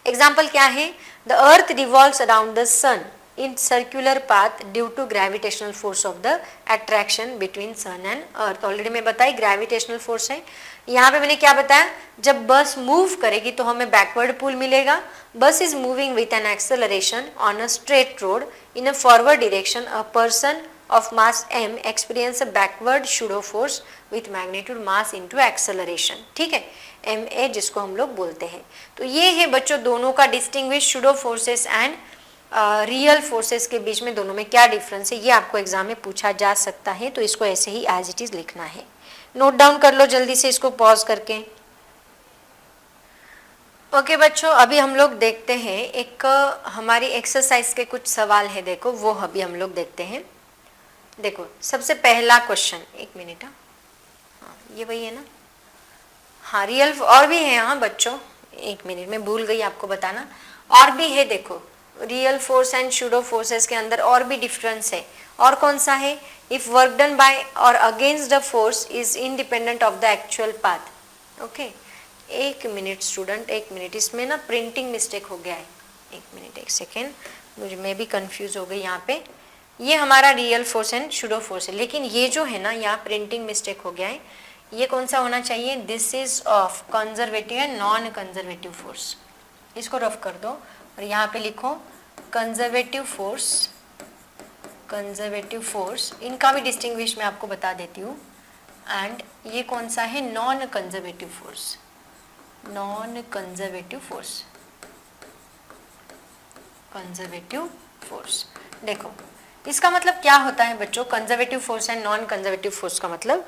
Example क्या है? The earth revolves around the sun in circular path due to gravitational force of the attraction between sun and earth. Already मैं बताई gravitational force है। यहाँ पे मैंने क्या बताया? जब बस मूव करेगी तो हमें बैकवर्ड पुल मिलेगा। बस is moving with an acceleration on a straight road in a forward direction. A person of mass m experience a backward pseudo force with magnitude mass into acceleration। ठीक है, एम ए जिसको हम लोग बोलते हैं। तो ये है बच्चों दोनों का distinguish pseudo forces and real forces के बीच में दोनों में क्या डिफरेंस है, ये आपको एग्जाम में पूछा जा सकता है। तो इसको ऐसे ही एज इट इज लिखना है। नोट डाउन कर लो जल्दी से इसको पॉज करके। ओके बच्चों, अभी हम लोग देखते हैं एक हमारी एक्सरसाइज के कुछ सवाल है, देखो वो अभी हम लोग देखते हैं। देखो सबसे पहला क्वेश्चन, एक मिनट, हाँ ये वही है ना, हाँ रियल और भी है। हाँ बच्चों एक मिनट, मैं भूल गई आपको बताना, और भी है। देखो real force and pseudo forces के अंदर और भी डिफरेंस है। और कौन सा है? इफ वर्क डन बाय और against the force is independent of the actual path. Okay एक मिनट स्टूडेंट, एक मिनट, इसमें ना प्रिंटिंग मिस्टेक हो गया है। एक मिनट, एक सेकेंड, मुझे मैं भी कंफ्यूज हो गई यहाँ पे। ये हमारा real force and pseudo force है, लेकिन ये जो है ना यहाँ प्रिंटिंग मिस्टेक हो गया है। ये कौन सा होना चाहिए? This is of conservative and non conservative force. इसको रफ कर दो और यहाँ पे लिखो कंजर्वेटिव फोर्स। कंजर्वेटिव फोर्स इनका भी डिस्टिंग्विश मैं आपको बता देती हूँ। एंड ये कौन सा है? Non conservative force. Non conservative force, conservative force. देखो इसका मतलब क्या होता है बच्चों? Conservative force and non conservative force का मतलब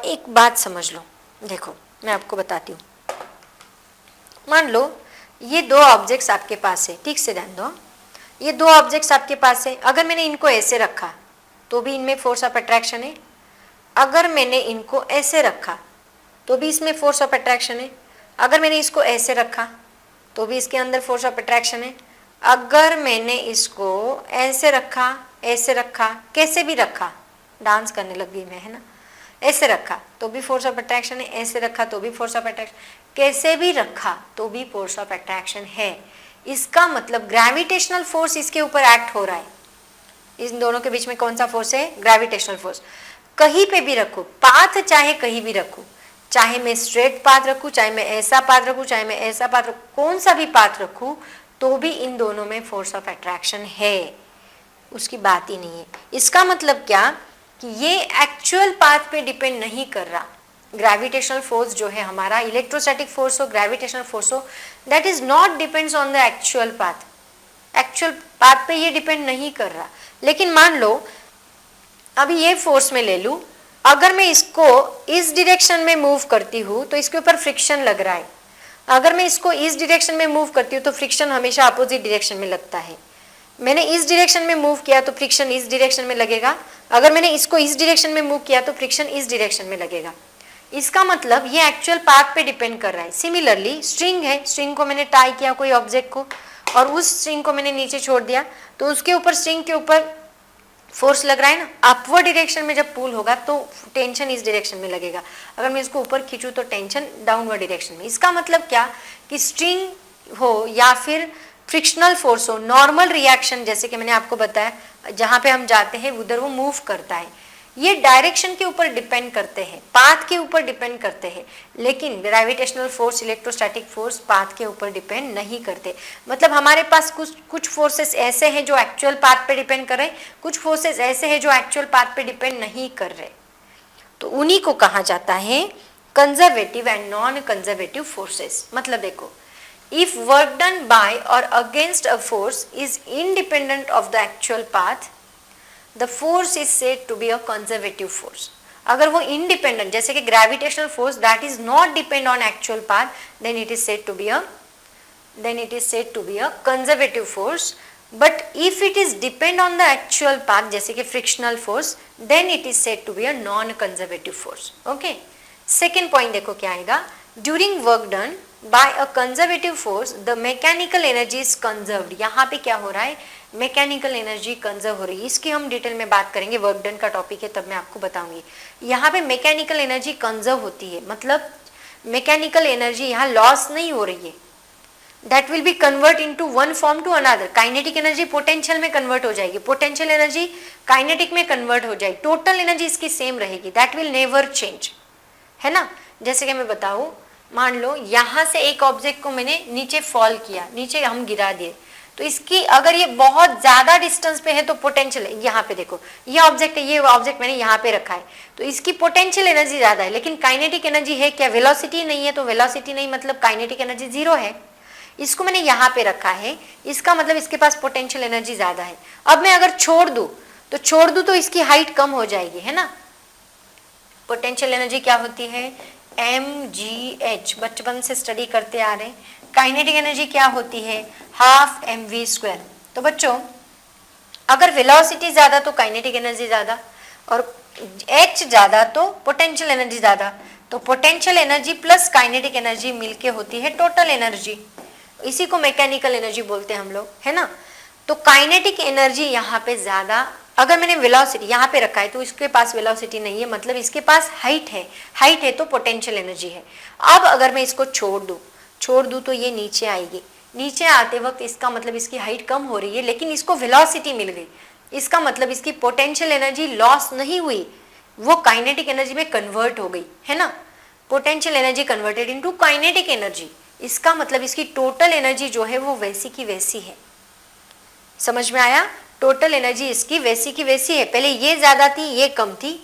एक बात समझ लो। देखो मैं आपको बताती हूँ। मान लो ये 2 ऑब्जेक्ट्स आपके पास है, ठीक से ध्यान दो। ये 2 ऑब्जेक्ट्स आपके पास है। अगर मैंने इनको ऐसे रखा तो भी इनमें फोर्स ऑफ अट्रैक्शन है। अगर मैंने इनको ऐसे रखा तो भी इसमें फोर्स ऑफ अट्रैक्शन है। अगर मैंने इसको ऐसे रखा तो भी इसके अंदर फोर्स ऑफ अट्रैक्शन है। अगर मैंने इसको ऐसे रखा, ऐसे रखा, कैसे भी रखा, डांस करने लग गई मैं, है ना, ऐसे रखा तो भी फोर्स ऑफ अट्रैक्शन है, ऐसे रखा तो भी फोर्स ऑफ अट्रैक्शन, कैसे भी रखा तो भी फोर्स ऑफ अट्रैक्शन है। इसका मतलब ग्रेविटेशनल फोर्स इसके ऊपर एक्ट हो रहा है। इन दोनों के बीच में कौन सा फोर्स है? Gravitational force. कहीं पे भी रखो, पाथ चाहे कहीं भी रखूं, चाहे मैं स्ट्रेट पाथ रखूं, चाहे मैं ऐसा पाथ रखूं, चाहे मैं ऐसा पाथ रखूं, कौन सा भी पाथ रखूं, तो भी इन दोनों में फोर्स ऑफ अट्रैक्शन है, उसकी बात ही नहीं है। इसका मतलब क्या कि ये एक्चुअल पाथ पे डिपेंड नहीं कर रहा। ग्रेविटेशनल फोर्स जो है हमारा, इलेक्ट्रोस्टैटिक फोर्स हो, ग्रेविटेशनल फोर्स हो, that is not depends on the actual path. Actual path पे ये डिपेंड नहीं कर रहा। लेकिन मान लो अभी ये फोर्स में ले लूं, अगर मैं इसको इस डायरेक्शन में मूव करती हूँ तो इसके ऊपर फ्रिक्शन लग रहा है। अगर मैं इसको इस डायरेक्शन में मूव करती हूँ तो फ्रिक्शन हमेशा अपोजिट डायरेक्शन में लगता है। मैंने इस डायरेक्शन में मूव किया तो फ्रिक्शन इस डायरेक्शन में लगेगा। अगर मैंने इसको इस डायरेक्शन में मूव किया तो फ्रिक्शन इस डायरेक्शन में लगेगा। इसका मतलब ये एक्चुअल पाथ पे डिपेंड कर रहा है। सिमिलरली स्ट्रिंग है, स्ट्रिंग को मैंने टाई किया कोई ऑब्जेक्ट को और उस स्ट्रिंग को मैंने नीचे छोड़ दिया तो उसके ऊपर, स्ट्रिंग के ऊपर फोर्स लग रहा है ना। अपवर्ड डायरेक्शन में जब पुल होगा तो टेंशन इस डायरेक्शन में लगेगा। अगर मैं इसको ऊपर खींचूं तो टेंशन डाउनवर्ड डायरेक्शन में। इसका मतलब क्या कि स्ट्रिंग हो या फिर फ्रिक्शनल फोर्स हो, नॉर्मल रिएक्शन जैसे कि मैंने आपको बताया जहां पे हम जाते हैं उधर वो मूव करता है। ये डायरेक्शन के ऊपर डिपेंड करते हैं, पाथ के ऊपर डिपेंड करते हैं। लेकिन gravitational force, electrostatic force path के ऊपर डिपेंड नहीं करते। मतलब हमारे पास कुछ फोर्सेस ऐसे हैं जो एक्चुअल पाथ पे डिपेंड कर रहे हैं, कुछ फोर्सेस ऐसे हैं जो एक्चुअल पाथ पे डिपेंड नहीं कर रहे। तो उन्हीं को कहा जाता है conservative and non conservative forces. मतलब देखो, if work done by or against a force is independent of the actual path, the force is said to be a conservative force. अगर वो independent, जैसे कि gravitational force that is not depend on actual path, then it is said to be a then it is said to be a conservative force. But if it is depend on the actual path, जैसे कि frictional force, then it is said to be a non-conservative force. Okay. Second point देखो क्या आएगा, during work done by a conservative force the mechanical energy is conserved. यहाँ पे क्या हो रहा है, मैकेनिकल एनर्जी कंजर्व हो रही है. इसकी हम डिटेल में बात करेंगे, वर्क डन का टॉपिक है तब मैं आपको बताऊंगी. यहाँ पे मैकेनिकल एनर्जी कंजर्व होती है, मतलब मैकेनिकल एनर्जी यहाँ लॉस नहीं हो रही है. That will be convert into one form to another. Kinetic energy potential में कन्वर्ट हो जाएगी, पोटेंशियल एनर्जी काइनेटिक में कन्वर्ट हो जाएगी, टोटल एनर्जी इसकी सेम रहेगी. दैट विल नेवर चेंज, है ना. जैसे कि मैं बताऊँ, मान लो यहाँ से एक ऑब्जेक्ट को मैंने नीचे फॉल किया, नीचे हम गिरा दिए, तो इसकी अगर ये बहुत ज्यादा डिस्टेंस पे है तो पोटेंशियल, यहाँ पे देखो ये ऑब्जेक्ट है, ये ऑब्जेक्ट मैंने यहाँ पे रखा है, तो इसकी पोटेंशियल एनर्जी ज्यादा है, लेकिन काइनेटिक एनर्जी है क्या, वेलोसिटी नहीं है. तो वेलोसिटी नहीं मतलब काइनेटिक एनर्जी जीरो है. इसको मैंने यहाँ पे रखा है, इसका मतलब इसके पास पोटेंशियल एनर्जी ज्यादा है. अब मैं अगर छोड़ दूं तो इसकी हाइट कम हो जाएगी, है ना. पोटेंशियल एनर्जी क्या होती है, mgh, बचपन से स्टडी करते आ रहे हैं. काइनेटिक एनर्जी क्या होती है, हाफ mv². तो बच्चों अगर वेलोसिटी ज्यादा तो काइनेटिक एनर्जी ज्यादा, और h ज्यादा तो पोटेंशियल एनर्जी ज्यादा. तो potential energy plus kinetic energy मिलके होती है टोटल एनर्जी. इसी को मैकेनिकल एनर्जी बोलते हैं हम लोग, है ना. तो काइनेटिक एनर्जी यहाँ पे ज्यादा, अगर मैंने वेलोसिटी यहाँ पे रखा है तो इसके पास वेलोसिटी नहीं है, मतलब इसके पास हाइट है तो पोटेंशियल एनर्जी है. अब अगर मैं इसको छोड़ दूं तो ये नीचे आएगी. नीचे आते वक्त इसका मतलब इसकी हाइट कम हो रही है, लेकिन इसको वेलोसिटी मिल गई. इसका मतलब इसकी पोटेंशियल एनर्जी लॉस नहीं हुई, वो काइनेटिक एनर्जी में कन्वर्ट हो गई, है ना. Potential energy converted into kinetic energy. इसका मतलब इसकी टोटल एनर्जी जो है वो वैसी की वैसी है. समझ में आया, टोटल एनर्जी इसकी वैसी की वैसी है. पहले ये ज्यादा थी, ये कम थी,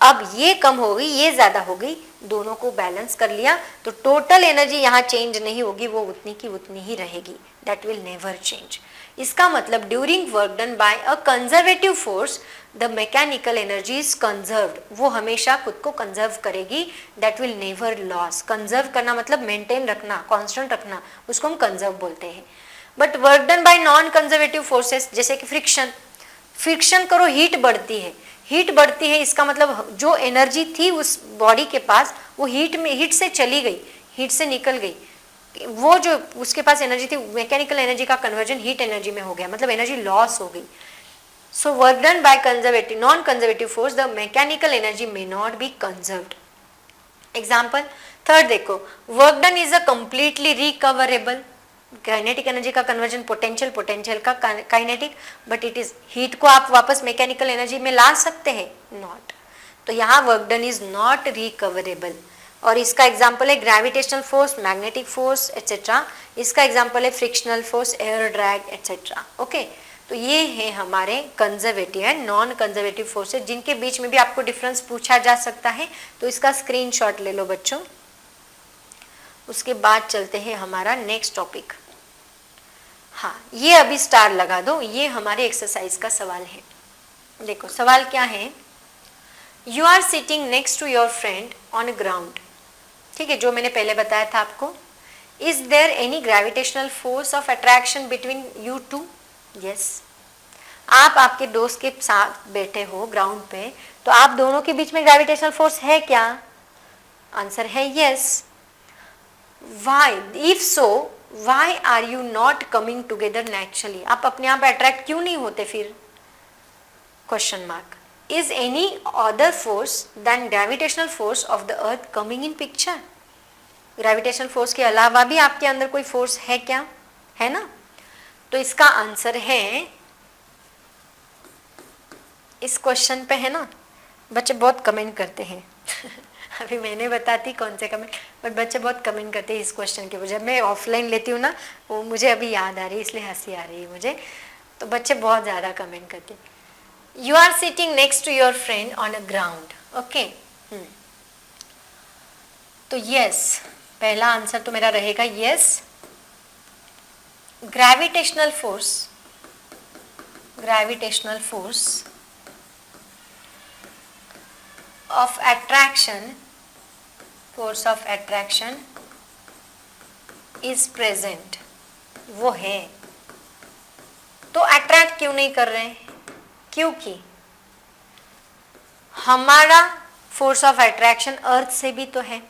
अब ये कम हो गई, ये ज्यादा हो गई, दोनों को बैलेंस कर लिया. तो टोटल एनर्जी यहाँ चेंज नहीं होगी, वो उतनी की उतनी ही रहेगी. That will never change. इसका मतलब during work done bye a conservative force the mechanical energy is conserved. वो हमेशा खुद को कंजर्व करेगी. That will never loss. Conserve करना मतलब मेंटेन रखना, कांस्टेंट रखना, उसको हम कंजर्व बोलते हैं. But work done bye non conservative forces, जैसे कि फ्रिक्शन करो, हीट बढ़ती है, इसका मतलब जो एनर्जी थी उस बॉडी के पास वो हीट से चली गई, हीट से निकल गई. वो जो उसके पास एनर्जी थी, मैकेनिकल एनर्जी का कन्वर्जन हीट एनर्जी में हो गया, मतलब एनर्जी लॉस हो गई. So work done by conservative non conservative force the mechanical energy may not be conserved. Example third देखो, work done is a completely recoverable. Kinetic energy का conversion potential का kinetic, but it is heat को आप वापस mechanical energy में ला सकते हैं, not. तो यहाँ work done is not recoverable. और इसका एग्जाम्पल है gravitational force, magnetic force etcetera. इसका एग्जाम्पल है frictional force, air drag etcetera. Okay, तो ये है हमारे conservative and non conservative forces, जिनके बीच में भी आपको डिफरेंस पूछा जा सकता है. तो इसका स्क्रीनशॉट ले लो बच्चों. उसके बाद चलते हैं हमारा नेक्स्ट टॉपिक. हाँ, ये अभी स्टार लगा दो, ये हमारे एक्सरसाइज का सवाल है. देखो सवाल क्या है, you are sitting next to your friend on ground. ठीक है, जो मैंने पहले बताया था आपको. Is there any gravitational force of attraction between you two. Yes, आप आपके दोस्त के साथ बैठे हो ग्राउंड पे, तो आप दोनों के बीच में ग्रेविटेशनल फोर्स है क्या. आंसर है yes. Why? If so, why are you not coming together naturally? आप अपने आप अट्रैक्ट क्यों नहीं होते फिर. Question mark. Is any other force than gravitational force of the earth coming in picture? Gravitational force के अलावा भी आपके अंदर कोई फोर्स है क्या, है ना. तो इसका आंसर है, इस क्वेश्चन पे है ना, बच्चे बहुत कमेंट करते हैं. अभी मैंने बताती कौन से कमेंट, बट बच्चे बहुत कमेंट करते हैं इस क्वेश्चन के. जब मैं ऑफलाइन लेती हूँ ना, वो मुझे अभी याद आ रही है, इसलिए हंसी आ रही है मुझे. तो बच्चे बहुत ज़्यादा कमेंट करते हैं. You are sitting next to your friend on a ground. Okay, तो यस, पहला आंसर तो मेरा रहेगा yes. Gravitational force of attraction, force of attraction is present वो है, तो अट्रैक्ट क्यों नहीं कर रहे हैं? क्योंकि हमारा फोर्स ऑफ अट्रैक्शन अर्थ से भी तो है,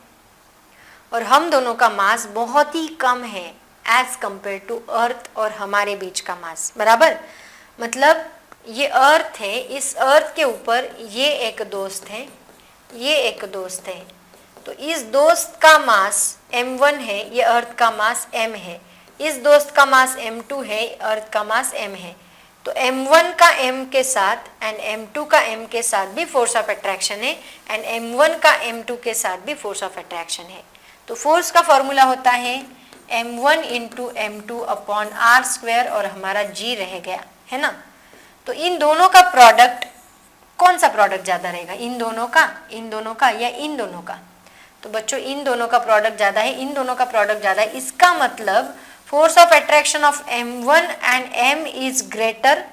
और हम दोनों का मास बहुत ही कम है एज कंपेयर टू अर्थ और हमारे बीच का मास, बराबर। मतलब ये अर्थ है, इस अर्थ के ऊपर ये एक दोस्त है, ये एक दोस्त है, तो इस दोस्त का मास m1 है, ये अर्थ का मास m है, इस दोस्त का मास m2 है, अर्थ का मास m है, तो m1 का m के साथ एंड m2 का m के साथ भी फोर्स ऑफ अट्रैक्शन है, एंड m1 का m2 के साथ भी फोर्स ऑफ अट्रैक्शन है। तो फोर्स का फॉर्मूला होता है m1 into m2 upon are square, और हमारा g रह गया, है ना। तो इन दोनों का प्रोडक्ट, कौन सा प्रोडक्ट ज़्यादा रहेगा, इन दोनों का या इन दोनों का? तो बच्चों इन दोनों का प्रोडक्ट ज़्यादा है, इन दोनों का प्रोडक्ट ज़्यादा है। इसका मतलब force of attraction of m1 and m is greater,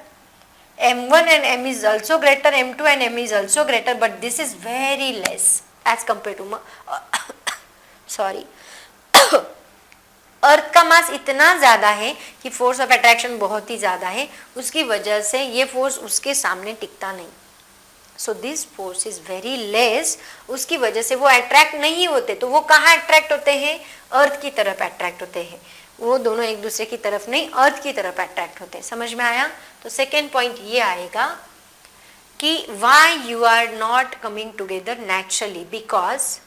m1 and m is also greater, m2 and m is also greater, but this is very less as compared to sorry अर्थ का मास इतना ज़्यादा है कि force of attraction बहुत ही ज़्यादा है, उसकी वजह से ये फोर्स उसके सामने टिकता नहीं। So this force is very less, उसकी वजह से वो अट्रैक्ट नहीं होते। तो वो कहाँ अट्रैक्ट होते हैं? अर्थ की तरफ अट्रैक्ट होते हैं, वो दोनों एक दूसरे की तरफ नहीं, अर्थ की तरफ अट्रैक्ट होते हैं। समझ में आया? तो सेकेंड पॉइंट ये आएगा कि why you are not coming together naturally, because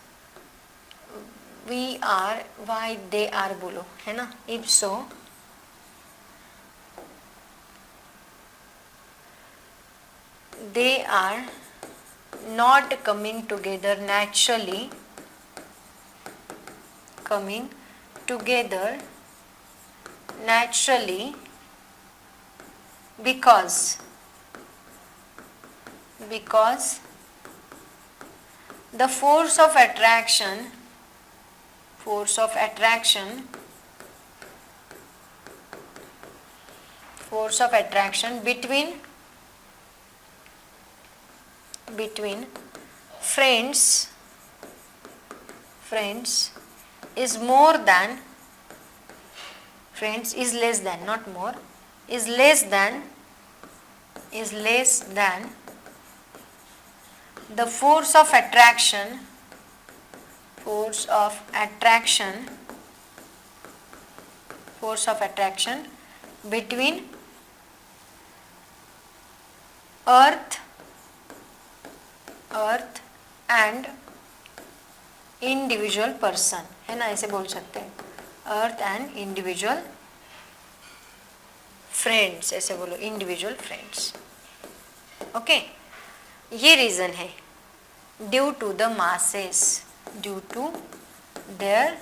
we are, why they are बोलो, है ना। If so they are not coming together naturally, coming together naturally because the force of attraction between friends is more than, friends is less than, not more, is less than the force of attraction between earth and individual person, है ना, ऐसे बोल सकते हैं, earth and individual friends, ऐसे बोलो, individual friends. Okay, ये reason है, due to the masses, due to their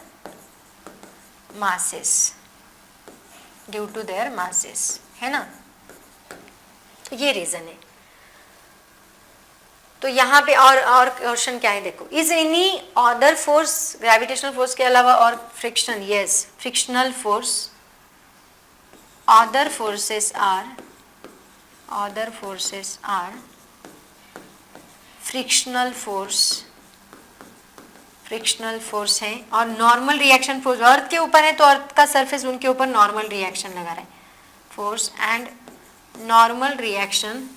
masses, है ना, ये रीजन है। तो यहाँ पे और क्वेश्चन क्या है देखो, is any other force, gravitational force के अलावा और friction? Yes, frictional force, other forces are frictional force है, और नॉर्मल रिएक्शन फोर्स अर्थ के ऊपर है, तो अर्थ का सरफेस उनके ऊपर नॉर्मल रिएक्शन लगा रहा है, force and normal reaction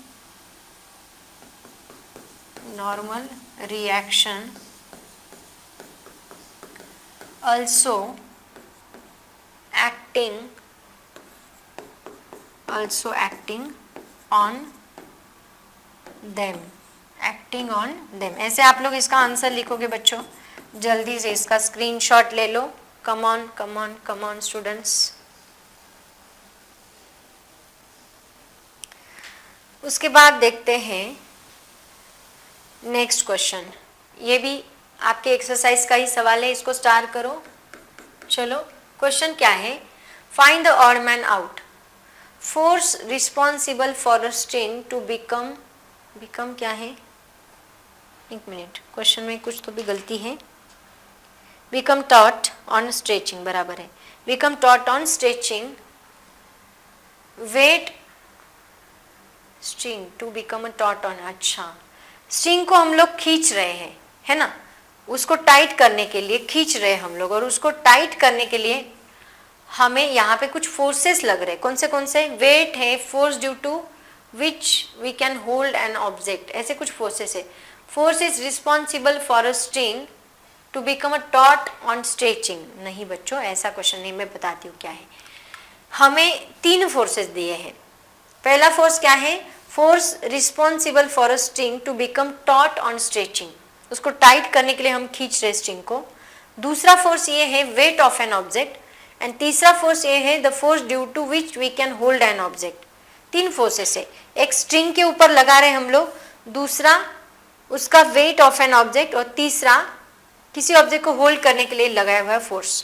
also acting on them, ऐसे आप लोग इसका आंसर लिखोगे बच्चों, जल्दी से इसका स्क्रीनशॉट ले लो। Come on students. उसके बाद देखते हैं नेक्स्ट क्वेश्चन, ये भी आपके एक्सरसाइज का ही सवाल है, इसको स्टार करो। चलो, क्वेश्चन क्या है, find the odd man out, force responsible for a string to become क्या है, एक मिनट, क्वेश्चन में कुछ तो भी गलती है, बिकम टॉट ऑन स्ट्रेचिंग, बराबर है, become taut on stretching weight string to become a taut on. अच्छा, स्ट्रिंग को हम लोग खींच रहे हैं, है ना, उसको टाइट करने के लिए खींच रहे हैं हम लोग, और उसको टाइट करने के लिए हमें यहाँ पे कुछ फोर्सेस लग रहे, कौन से वेट है, force due to which we can hold an object, ऐसे कुछ फोर्सेस है। Force is responsible for a string to become a taut on stretching. नहीं बच्चों, ऐसा क्वेश्चन नहीं, मैं बताती हूँ क्या है। हमें 3 फोर्सेस दिए हैं। पहला फोर्स क्या है, force responsible for a string to become taut on stretching, उसको टाइट करने के लिए हम खींच रहे स्ट्रिंग को। दूसरा फोर्स ये है weight of an object, and तीसरा फोर्स ये है the force due to which we can hold an object. 3 forces है, एक स्ट्रिंग के ऊपर लगा रहे हम लोग, दूसरा उसका वेट ऑफ एन ऑब्जेक्ट, और तीसरा किसी ऑब्जेक्ट को होल्ड करने के लिए लगाया हुआ है फोर्स।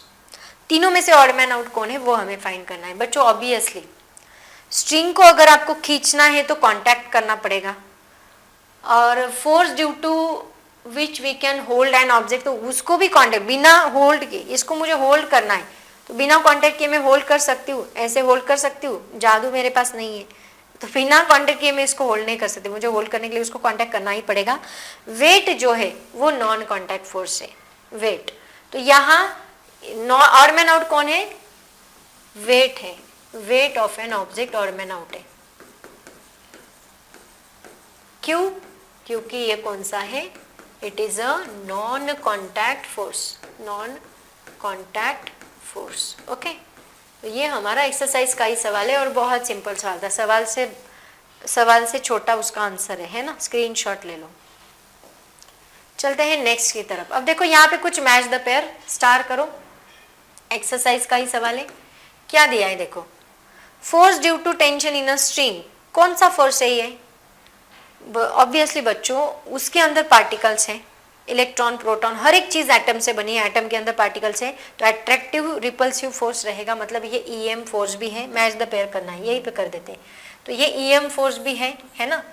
तीनों में से ऑड मैन आउट कौन है वो हमें फाइंड करना है बच्चों। ऑब्वियसली स्ट्रिंग को अगर आपको खींचना है तो कांटेक्ट करना पड़ेगा, और force due to which we can hold an object, तो उसको भी कांटेक्ट, बिना होल्ड के, इसको मुझे होल्ड करना है तो बिना कांटेक्ट किए मैं होल्ड कर सकती हूँ, ऐसे होल्ड कर सकती हूँ, जादू मेरे पास नहीं है, तो बिना कांटेक्ट किए मैं इसको होल्ड नहीं कर सकती, मुझे होल्ड करने के लिए उसको कांटेक्ट करना ही पड़ेगा। वेट जो है वो नॉन कांटेक्ट फोर्स है, वेट। तो यहाँ ऑड मैन आउट कौन है, वेट है, weight of an object odd man out है। क्यों, क्योंकि ये कौन सा है, it is a non contact force, non contact force. Okay, तो ये हमारा एक्सरसाइज का ही सवाल है और बहुत सिंपल सवाल था, सवाल से छोटा उसका आंसर है ना, स्क्रीनशॉट ले लो। चलते हैं नेक्स्ट की तरफ। अब देखो यहाँ पे कुछ मैच द पेयर, स्टार करो, एक्सरसाइज का ही सवाल है। क्या दिया है देखो, force due to tension in a string, कौन सा फोर्स है ये, ऑब्वियसली बच्चों उसके अंदर पार्टिकल्स हैं, इलेक्ट्रॉन प्रोटॉन हर एक चीज एटम से बनी है, एटम के अंदर पार्टिकल्स है, तो अट्रैक्टिव रिपल्सिव फोर्स रहेगा, मतलब ये ईएम फोर्स भी है, मैच द पेयर करना है, यही पे कर देते हैं। तो ये ईएम फोर्स भी है ना,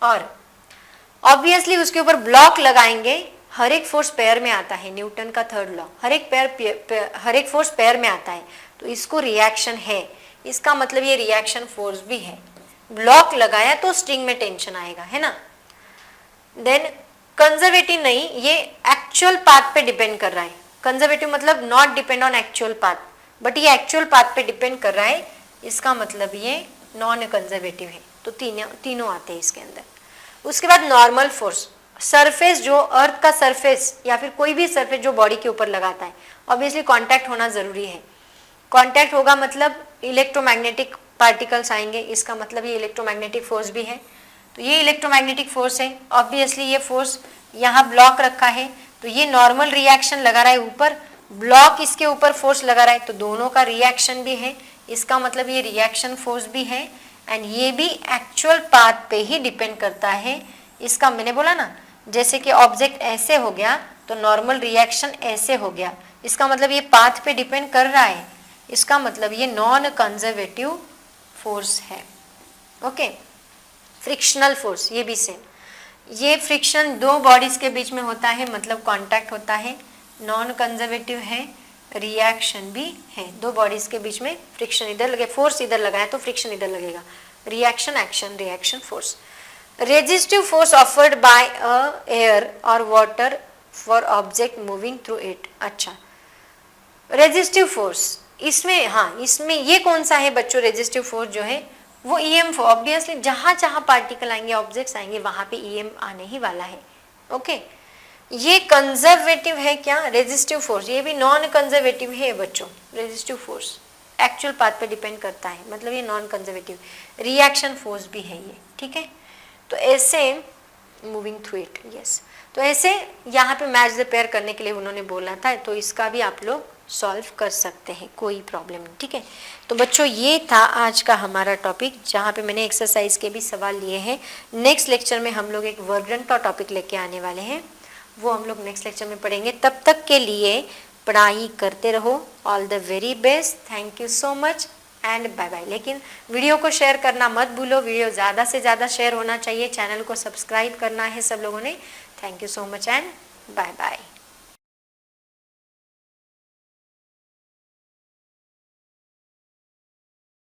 और ऑब्वियसली उसके ऊपर ब्लॉक लगाएंगे, हर एक फोर्स पेयर में आता है, न्यूटन का 3rd लॉ, हर एक फोर्स पेयर में आता है, तो इसको रिएक्शन है, इसका मतलब ये रिएक्शन फोर्स भी है। ब्लॉक लगाया तो स्ट्रिंग में टेंशन आएगा, है ना। देन कंजर्वेटिव नहीं, ये एक्चुअल पाथ पे डिपेंड कर रहा है, कंजर्वेटिव मतलब not depend on actual path, but ये एक्चुअल पाथ पे डिपेंड कर रहा है, इसका मतलब ये नॉन कंजर्वेटिव है। तो तीनों आते हैं इसके अंदर। उसके बाद नॉर्मल फोर्स, सरफेस जो अर्थ का सरफेस या फिर कोई भी सरफेस जो बॉडी के ऊपर लगाता है, ऑब्वियसली कांटेक्ट होना जरूरी है, कांटेक्ट होगा मतलब इलेक्ट्रोमैग्नेटिक पार्टिकल्स आएंगे, इसका मतलब ये इलेक्ट्रोमैग्नेटिक फोर्स भी है, तो ये इलेक्ट्रोमैग्नेटिक फोर्स है। ऑब्वियसली ये फोर्स यहाँ ब्लॉक रखा है, तो ये नॉर्मल रिएक्शन लगा रहा है ऊपर, ब्लॉक इसके ऊपर फोर्स लगा रहा है, तो दोनों का रिएक्शन भी है, इसका मतलब ये रिएक्शन फोर्स भी है, एंड ये भी एक्चुअल पाथ पे ही डिपेंड करता है। इसका मैंने बोला ना, जैसे कि ऑब्जेक्ट ऐसे हो गया तो नॉर्मल रिएक्शन ऐसे हो गया, इसका मतलब ये पाथ पे डिपेंड कर रहा है, इसका मतलब ये नॉन कंजर्वेटिव फोर्स है। ओके, फ्रिक्शनल फोर्स ये भी सेम, ये फ्रिक्शन दो बॉडीज के बीच में होता है, मतलब कांटेक्ट होता है, नॉन कंजर्वेटिव है, रिएक्शन भी है, दो बॉडीज के बीच में फ्रिक्शन इधर लगे, फोर्स इधर लगाए तो फ्रिक्शन इधर लगेगा, reaction action reaction force. Resistive force offered by a air और water for object moving through it. अच्छा, रेजिस्टिव फोर्स इसमें, हाँ इसमें ये कौन सा है बच्चों, रेजिस्टिव फोर्स जो है वो ईएम, ऑब्वियसली जहाँ जहाँ पार्टिकल आएंगे ऑब्जेक्ट्स आएंगे वहाँ पे ईएम आने ही वाला है। ओके, ये कंजर्वेटिव है क्या, रेजिस्टिव फोर्स, ये भी नॉन कंजर्वेटिव है बच्चों, रेजिस्टिव फोर्स एक्चुअल पाथ पे डिपेंड करता है, मतलब ये नॉन कंजर्वेटिव, रिएक्शन फोर्स भी है ये, ठीक है। तो ऐसे मूविंग थ्रू इट, यस, तो ऐसे यहाँ पे मैच द पेयर करने के लिए उन्होंने बोला था, तो इसका भी आप लोग सॉल्व कर सकते हैं, कोई प्रॉब्लम नहीं, ठीक है। तो बच्चों ये था आज का हमारा टॉपिक, जहाँ पे मैंने एक्सरसाइज के भी सवाल लिए हैं। नेक्स्ट लेक्चर में हम लोग एक वर्डन का टॉपिक लेके आने वाले हैं, वो हम लोग नेक्स्ट लेक्चर में पढ़ेंगे। तब तक के लिए पढ़ाई करते रहो, all the very best, thank you so much and bye bye. लेकिन वीडियो को शेयर करना मत भूलो, वीडियो ज़्यादा से ज़्यादा शेयर होना चाहिए, चैनल को सब्सक्राइब करना है सब लोगों ने। Thank you so much and bye bye.